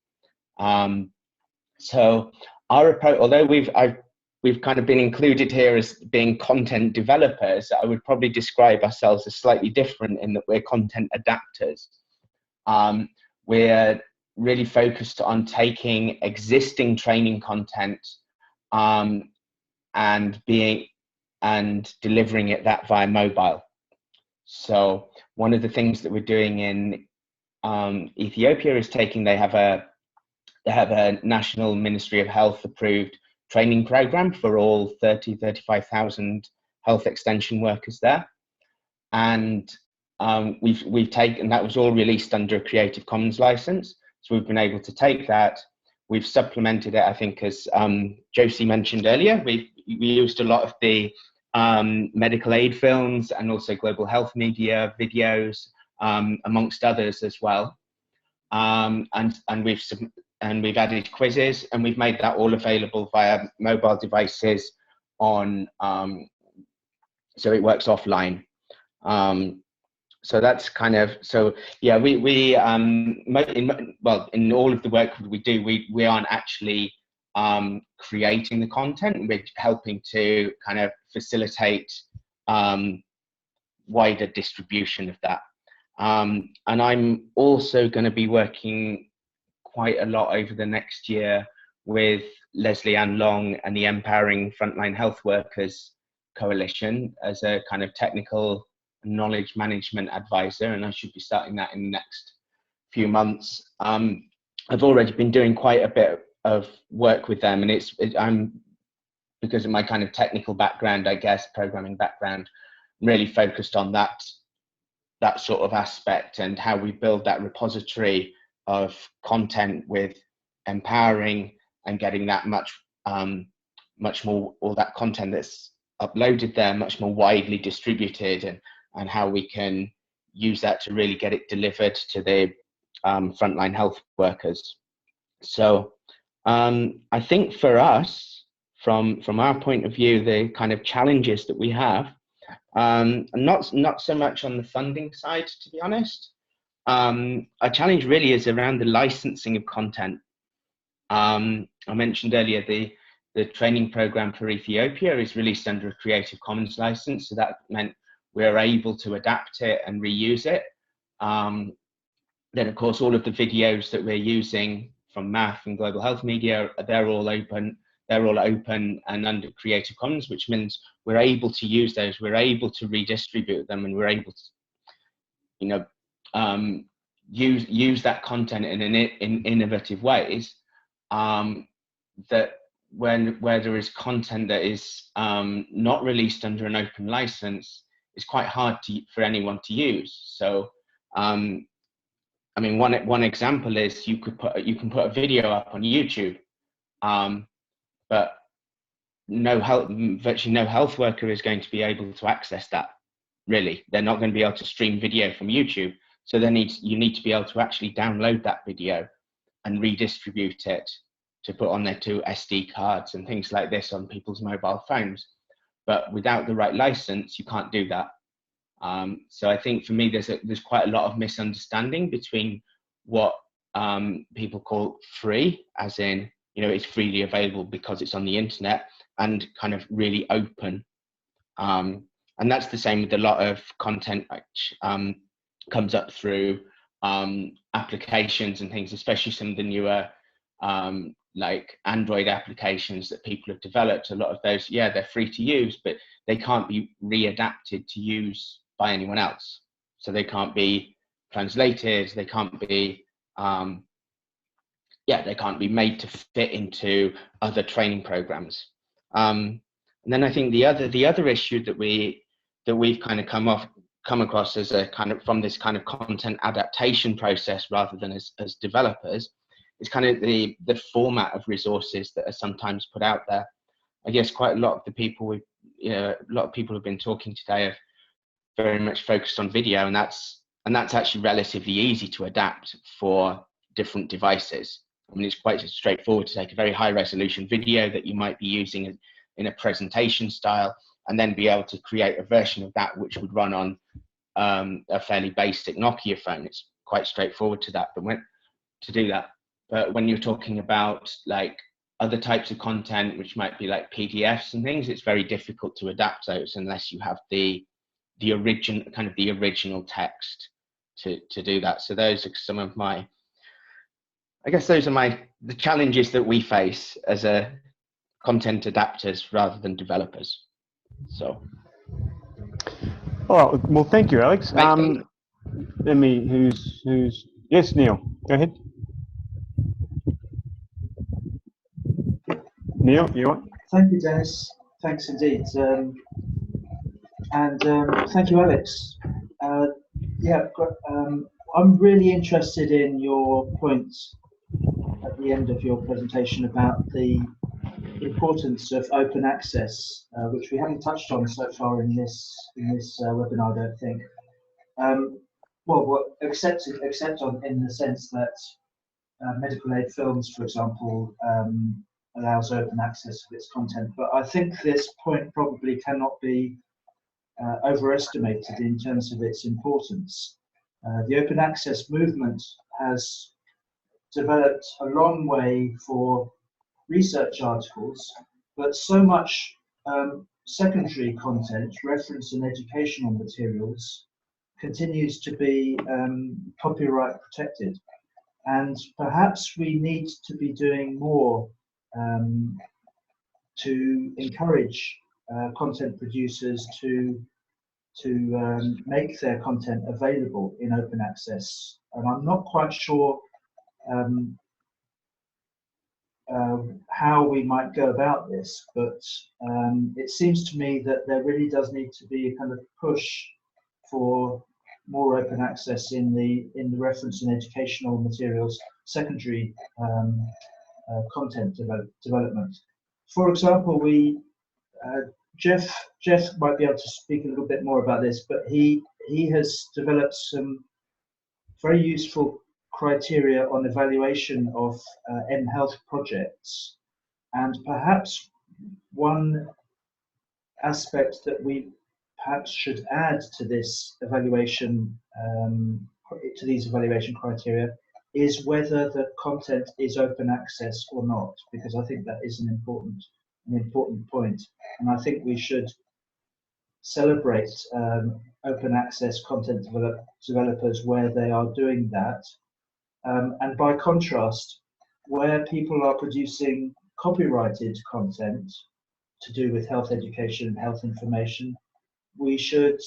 S10: So our approach, although we've kind of been included here as being content developers, I would probably describe ourselves as slightly different in that we're content adapters. We're really focused on taking existing training content and delivering it that via mobile. So one of the things that we're doing in Ethiopia is they have a National Ministry of Health approved training program for all 35,000 health extension workers there. And we've taken, that was all released under a Creative Commons license. So we've been able to take that. We've supplemented it, I think, as Josie mentioned earlier. We used a lot of the medical aid films and also global health media videos, amongst others as well. And we've added quizzes, and we've made that all available via mobile devices on, so it works offline. So that's kind of, so yeah, in all of the work we do, we aren't actually creating the content. We're helping to kind of facilitate wider distribution of that. And I'm also going to be working quite a lot over the next year with Leslie Ann Long and the Empowering Frontline Health Workers Coalition as a kind of technical knowledge management advisor, and I should be starting that in the next few months. I've already been doing quite a bit of work with them, and I'm, because of my kind of technical background, I guess, programming background, really focused on that sort of aspect and how we build that repository of content with empowering and getting that much more, all that content that's uploaded there much more widely distributed, and how we can use that to really get it delivered to the frontline health workers. So I think for us, from our point of view, the kind of challenges that we have, not so much on the funding side, to be honest. Our challenge really is around the licensing of content. I mentioned earlier the training program for Ethiopia is released under a Creative Commons license, so that meant we're able to adapt it and reuse it. Then of course all of the videos that we're using from MAF and Global Health Media, they're all open and under Creative Commons, which means we're able to use those, we're able to redistribute them, and we're able to, you know, use that content in innovative ways. That where there is content that is not released under an open license, it's quite hard for anyone to use. So I mean, one example is you can put a video up on YouTube, but virtually no health worker is going to be able to access that. Really, they're not going to be able to stream video from YouTube. So you need to be able to actually download that video and redistribute it to put on their 2 SD cards and things like this on people's mobile phones. But without the right license, you can't do that. So I think for me, there's quite a lot of misunderstanding between what people call free, as in, you know, it's freely available because it's on the internet, and kind of really open. And that's the same with a lot of content which comes up through applications and things, especially some of the newer like Android applications that people have developed. A lot of those, yeah, they're free to use, but they can't be readapted to use by anyone else. So they can't be translated, they can't be, they can't be made to fit into other training programs. And then I think the other issue that we've kind of come across as a kind of from this kind of content adaptation process rather than as developers is kind of the format of resources that are sometimes put out there. I guess quite a lot of the people a lot of people who've been talking today have very much focused on video, and that's actually relatively easy to adapt for different devices. I mean, it's quite straightforward to take a very high resolution video that you might be using in a presentation style, and then be able to create a version of that which would run on a fairly basic Nokia phone. It's quite straightforward to do that. But when you're talking about like other types of content, which might be like PDFs and things, it's very difficult to adapt those unless you have the original text to do that. So those are some of my, I guess those are the challenges that we face as content adapters rather than developers. So.
S2: All right. Well, thank you, Alex. Let me. Who's? Yes, Neil. Go ahead. Neil, you want?
S3: Thank you, Dennis. Thanks indeed. And thank you, Alex. I'm really interested in your points at the end of your presentation about the importance of open access, which we haven't touched on so far in this webinar, I don't think. Except in the sense that medical aid films, for example, allows open access of its content. But I think this point probably cannot be overestimated in terms of its importance. The open access movement has developed a long way for research articles, but so much secondary content, reference and educational materials, continues to be copyright protected. And perhaps we need to be doing more to encourage content producers to make their content available in open access. And I'm not quite sure how we might go about this, but it seems to me that there really does need to be a kind of push for more open access in the reference and educational materials, secondary content development. For example, Jeff might be able to speak a little bit more about this, but he has developed some very useful criteria on evaluation of mHealth projects, and perhaps one aspect that we perhaps should add to this evaluation, to these evaluation criteria, is whether the content is open access or not, because I think that is an important point, and I think we should celebrate open access content developers where they are doing that, and by contrast, where people are producing copyrighted content to do with health education and health information, we should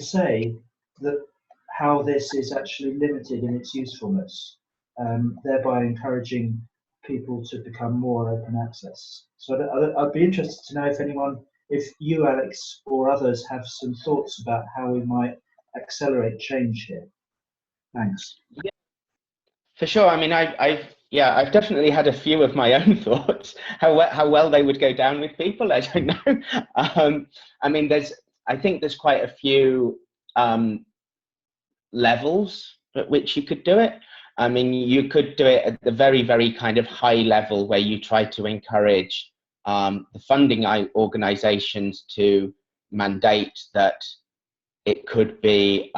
S3: say that how this is actually limited in its usefulness, thereby encouraging people to become more open access. So I'd be interested to know if you, Alex, or others have some thoughts about how we might accelerate change here. Thanks.
S10: Yeah, for sure. I mean, I've definitely had a few of my own thoughts. How well they would go down with people, I don't know. I mean, I think there's quite a few levels at which you could do it. I mean, you could do it at the very, very kind of high level where you try to encourage the funding organizations to mandate that it could be,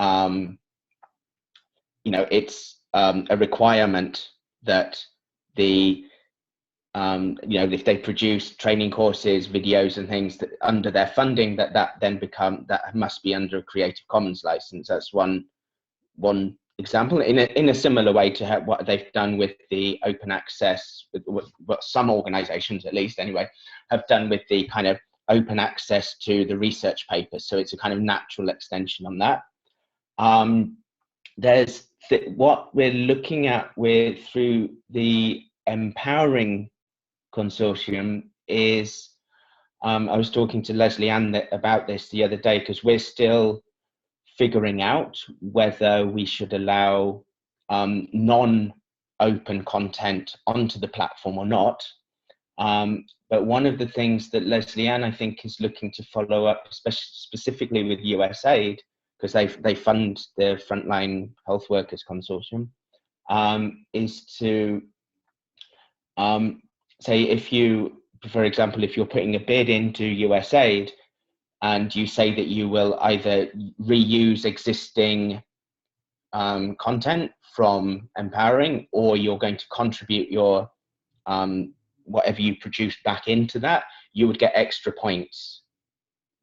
S10: it's a requirement that if they produce training courses, videos and things that under their funding, that then must be under a Creative Commons license. That's one example in a similar way to what they've done with the open access, with what some organizations at least anyway have done with the kind of open access to the research papers. So it's a kind of natural extension on that. There's what we're looking at through the Empowering Consortium is, I was talking to Leslie Ann about this the other day, because we're still figuring out whether we should allow non-open content onto the platform or not. But one of the things that Leslie Ann, I think, is looking to follow up, specifically with USAID, because they fund the Frontline Health Workers Consortium, is to say, if you, for example, if you're putting a bid into USAID and you say that you will either reuse existing content from Empowering, or you're going to contribute your whatever you produce back into that, you would get extra points,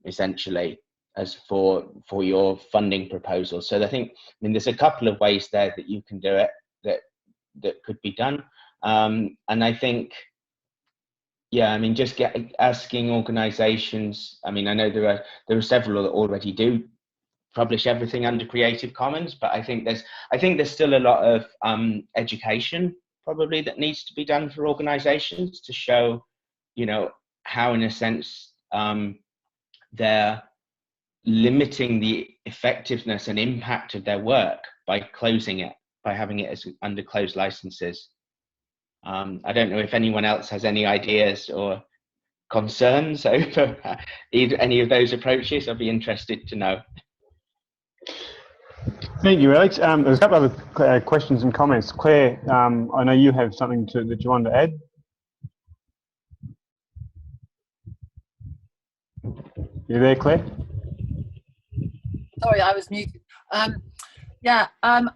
S10: essentially, as for your funding proposal. So I think, there's a couple of ways there that you can do it that could be done. And I think, yeah, just asking organizations. I know there are several that already do publish everything under Creative Commons, but I think there's still a lot of education probably that needs to be done for organizations to show, how in a sense they're limiting the effectiveness and impact of their work by closing it, by having it as under closed licenses. I don't know if anyone else has any ideas or concerns over any of those approaches. I'd be interested to know.
S2: Thank you, Alex. There's a couple of other questions and comments. Claire, I know you have something that you wanted to add. You there, Claire?
S7: Sorry, I was muted.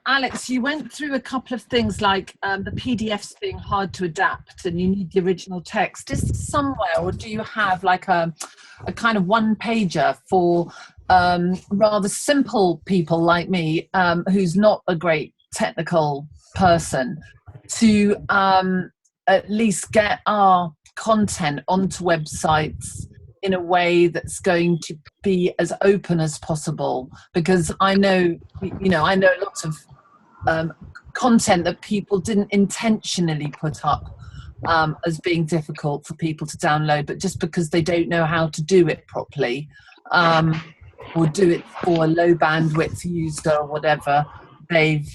S7: Alex, you went through a couple of things like the PDFs being hard to adapt and you need the original text. Is this somewhere, or do you have like a kind of one-pager for rather simple people like me, who's not a great technical person, to at least get our content onto websites in a way that's going to be as open as possible? Because I know lots of content that people didn't intentionally put up as being difficult for people to download, but just because they don't know how to do it properly, or do it for a low bandwidth user or whatever, they've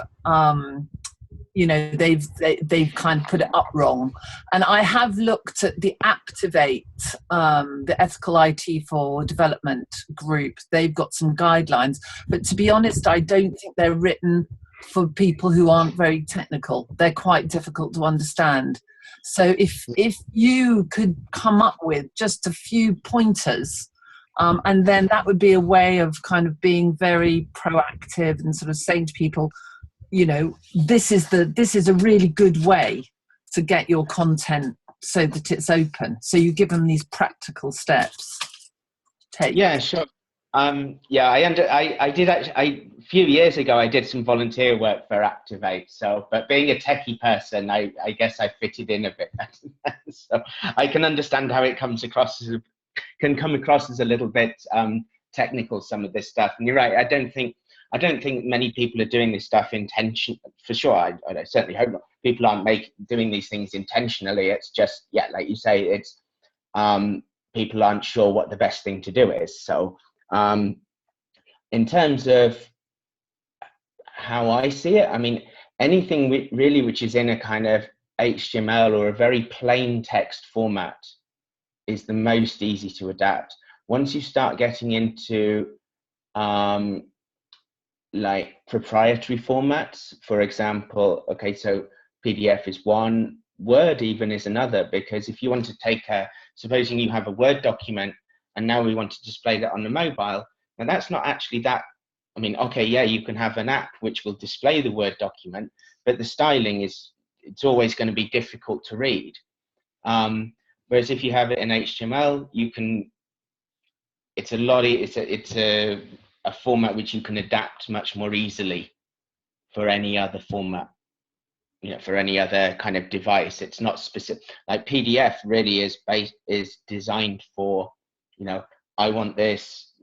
S7: they've kind of put it up wrong. And I have looked at the Activate, the Ethical IT for Development group. They've got some guidelines, but to be honest, I don't think they're written for people who aren't very technical. They're quite difficult to understand. So if you could come up with just a few pointers, and then that would be a way of kind of being very proactive and sort of saying to people, this is a really good way to get your content so that it's open. So you give them these practical steps.
S10: Yeah, sure. I did actually, a few years ago, I did some volunteer work for Activate. So, but being a techie person, I guess I fitted in a bit. So I can understand how it can come across as a little bit technical, some of this stuff. And you're right. I don't think many people are doing this stuff for sure. I certainly hope not. People aren't doing these things intentionally. It's just, like you say, it's people aren't sure what the best thing to do is. So in terms of how I see it, anything really which is in a kind of HTML or a very plain text format is the most easy to adapt. Once you start getting into like proprietary formats, for example, so PDF is one, Word even is another, because if you want to take supposing you have a Word document and now we want to display that on the mobile, now that's not actually that, you can have an app which will display the Word document, but the styling it's always going to be difficult to read. Whereas if you have it in HTML, it's a format which you can adapt much more easily for any other format, for any other kind of device. It's not specific. Like PDF really is designed for, I want this,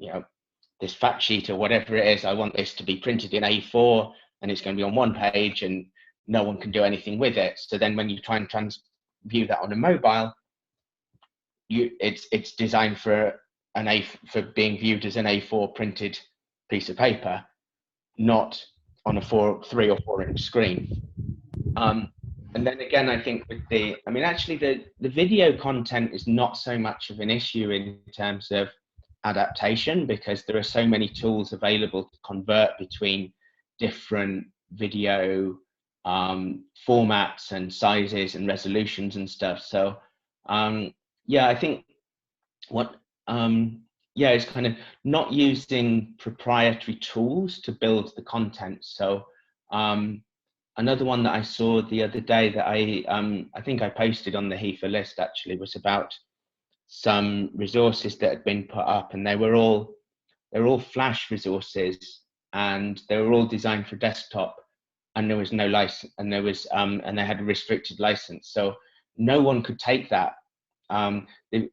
S10: this fact sheet or whatever it is, I want this to be printed in A4 and it's going to be on one page and no one can do anything with it. So then when you try and view that on a mobile, it's designed for being viewed as an A4 printed piece of paper, not on a 3 or 4 inch screen. And then again, I think with the video content is not so much of an issue in terms of adaptation, because there are so many tools available to convert between different video formats and sizes and resolutions and stuff. So I think it's kind of not using proprietary tools to build the content. So another one that I saw the other day that I think I posted on the mHIFA list actually was about some resources that had been put up, and they're all Flash resources, and they were all designed for desktop, and there was no license, and there was and they had a restricted license, so no one could take that and that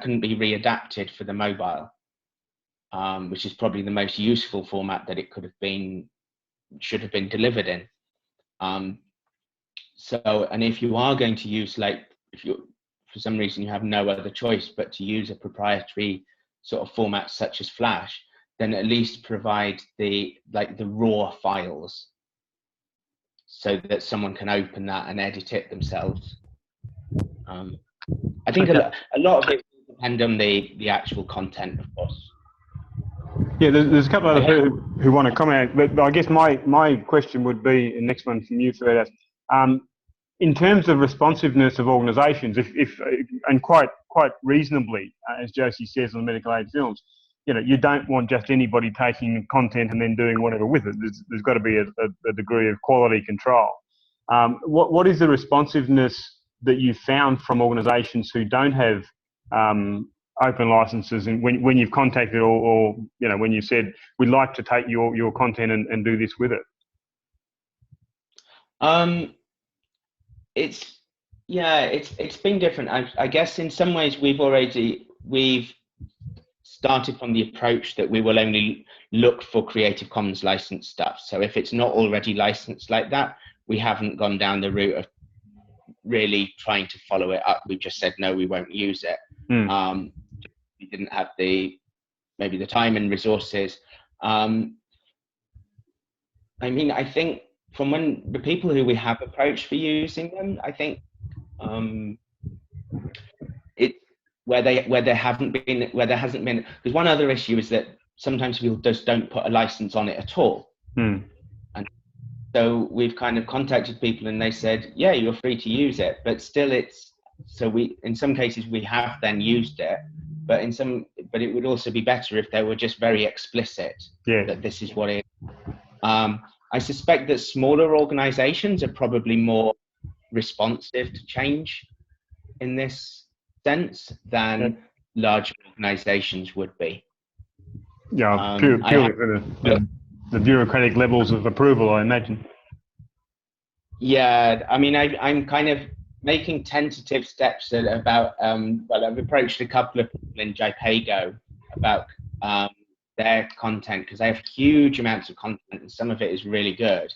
S10: couldn't be readapted for the mobile, which is probably the most useful format that it should have been delivered in. And if you are going to use, if you for some reason you have no other choice but to use a proprietary sort of format such as Flash, then at least provide the raw files so that someone can open that and edit it themselves. I think a lot of it will depend on the actual content, of course.
S2: Yeah, there's a couple of others who want to comment, but I guess my question would be, the next one from you, Ferdas, in terms of responsiveness of organisations, if and quite reasonably, as Josie says on medical aid films, you don't want just anybody taking content and then doing whatever with it. There's got to be a degree of quality control. What is the responsiveness that you found from organisations who don't have open licenses, and when you've contacted or when you said we'd like to take your content and do this with it?
S10: It's been different. I guess in some ways we've started from the approach that we will only look for Creative Commons licensed stuff. So if it's not already licensed like that, we haven't gone down the route of really trying to follow it up. We've just said no, we won't use it. We didn't have maybe the time and resources. I think from when the people who we have approached for using them, I think where there hasn't been, because one other issue is that sometimes people just don't put a license on it at all. And so we've kind of contacted people and they said, yeah, you're free to use it, but still in some cases we have then used it, but it would also be better if they were just very explicit that this is what it is. I suspect that smaller organizations are probably more responsive to change in this sense than large organizations would be.
S2: Yeah, purely for the bureaucratic levels of approval, I imagine. Yeah,
S10: I'm kind of making tentative steps about, I've approached a couple of people in JPEGO about their content, because they have huge amounts of content and some of it is really good,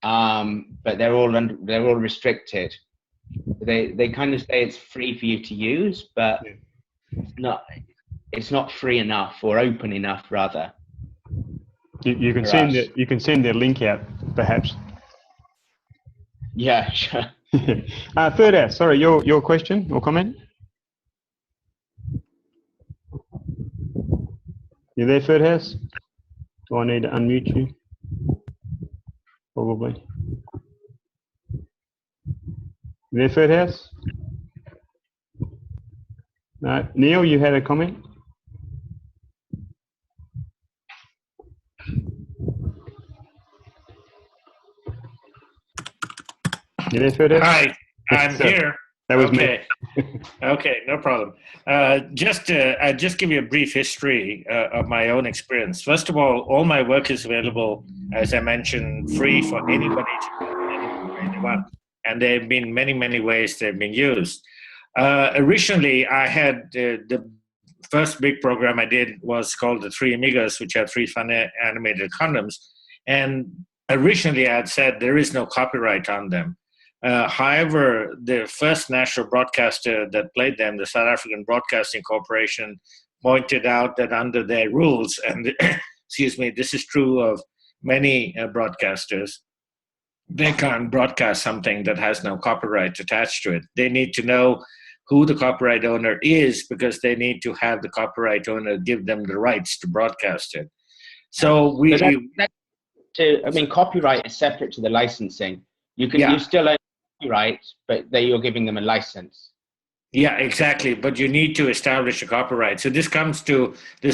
S10: but they're all restricted. They kind of say it's free for you to use, but it's not free enough, or open enough rather.
S2: You can send their link out, perhaps.
S10: Yeah, sure.
S2: Ferdas, sorry, your question or comment? You there, Ferdas? Do I need to unmute you? Probably. You there, Ferdas? No. Neil, you had a comment? You there, Ferdas?
S9: Hi, I'm here.
S2: That was
S9: okay.
S2: me.
S9: Okay, no problem. Just give you a brief history of my own experience. First of all my work is available, as I mentioned, free for anybody to use in any way they want. And there have been many, many ways they've been used. Originally, I had the first big program I did was called the Three Amigos, which are three fun animated condoms. And originally, I had said there is no copyright on them. However, the first national broadcaster that played them, the South African Broadcasting Corporation, pointed out that under their rules, and excuse me, this is true of many broadcasters, they can't broadcast something that has no copyright attached to it. They need to know who the copyright owner is, because they need to have the copyright owner give them the rights to broadcast it. So
S10: copyright is separate to the licensing. You still own copyright, but you're giving them a license.
S9: Yeah, exactly. But you need to establish a copyright. So this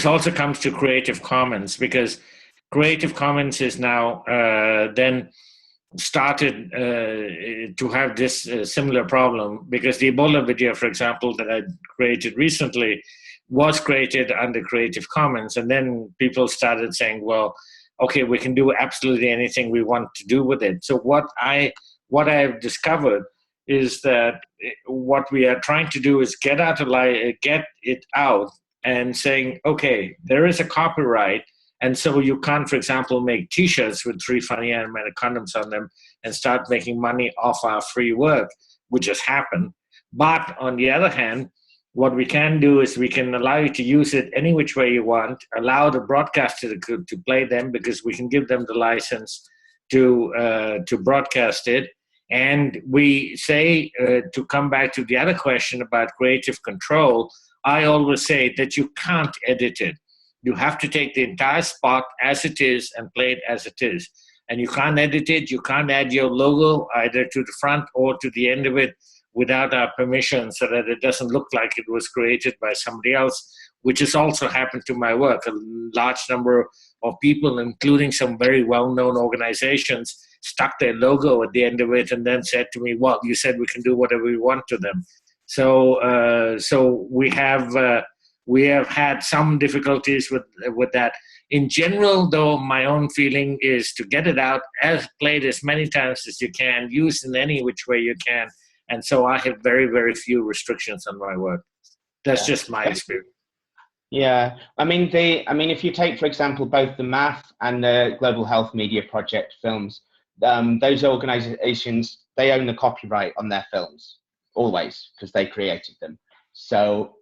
S9: also comes to Creative Commons, because Creative Commons is now then started to have this similar problem, because the Ebola video, for example, that I created recently was created under Creative Commons. And then people started saying, well, okay, we can do absolutely anything we want to do with it. So what I have discovered is that what we are trying to do is get it out and saying, okay, there is a copyright. And so you can't, for example, make T-shirts with three funny animated condoms on them and start making money off our free work, which has happened. But on the other hand, what we can do is we can allow you to use it any which way you want, allow the broadcaster to play them, because we can give them the license to broadcast it. And we say, to come back to the other question about creative control, I always say that you can't edit it. You have to take the entire spot as it is and play it as it is. And you can't edit it. You can't add your logo either to the front or to the end of it without our permission, so that it doesn't look like it was created by somebody else, which has also happened to my work. A large number of people, including some very well-known organizations, stuck their logo at the end of it and then said to me, well, you said we can do whatever we want to them. So we have had some difficulties with that. In general, though, my own feeling is to get it out, played as many times as you can, used in any which way you can. And so I have very, very few restrictions on my work. That's just my experience.
S10: Yeah, if you take, for example, both the MAF and the Global Health Media Project films, those organizations, they own the copyright on their films, always, because they created them. So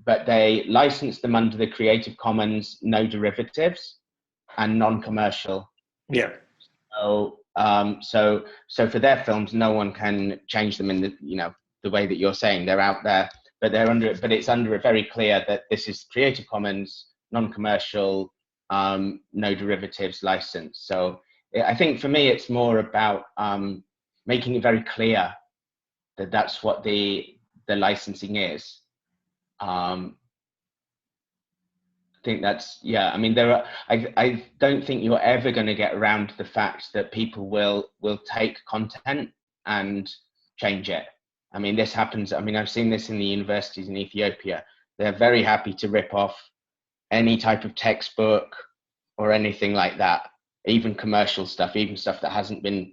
S10: but they license them under the Creative Commons, no derivatives, and non-commercial.
S9: Yeah.
S10: So for their films, no one can change them in the way that you're saying. They're out there, but it's under a very clear that this is Creative Commons, non-commercial, no derivatives license. So I think for me, it's more about making it very clear that that's what the licensing is. I think that's, yeah, I don't think you're ever going to get around to the fact that people will take content and change it. This happens. I've seen this in the universities in Ethiopia. They're very happy to rip off any type of textbook or anything like that, even commercial stuff, even stuff that hasn't been,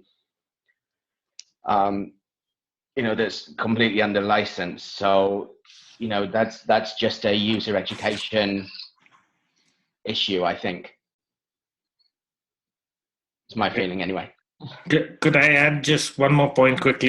S10: that's completely under license. So, that's just a user education issue, I think. It's my feeling anyway.
S9: Could I add just one more point quickly?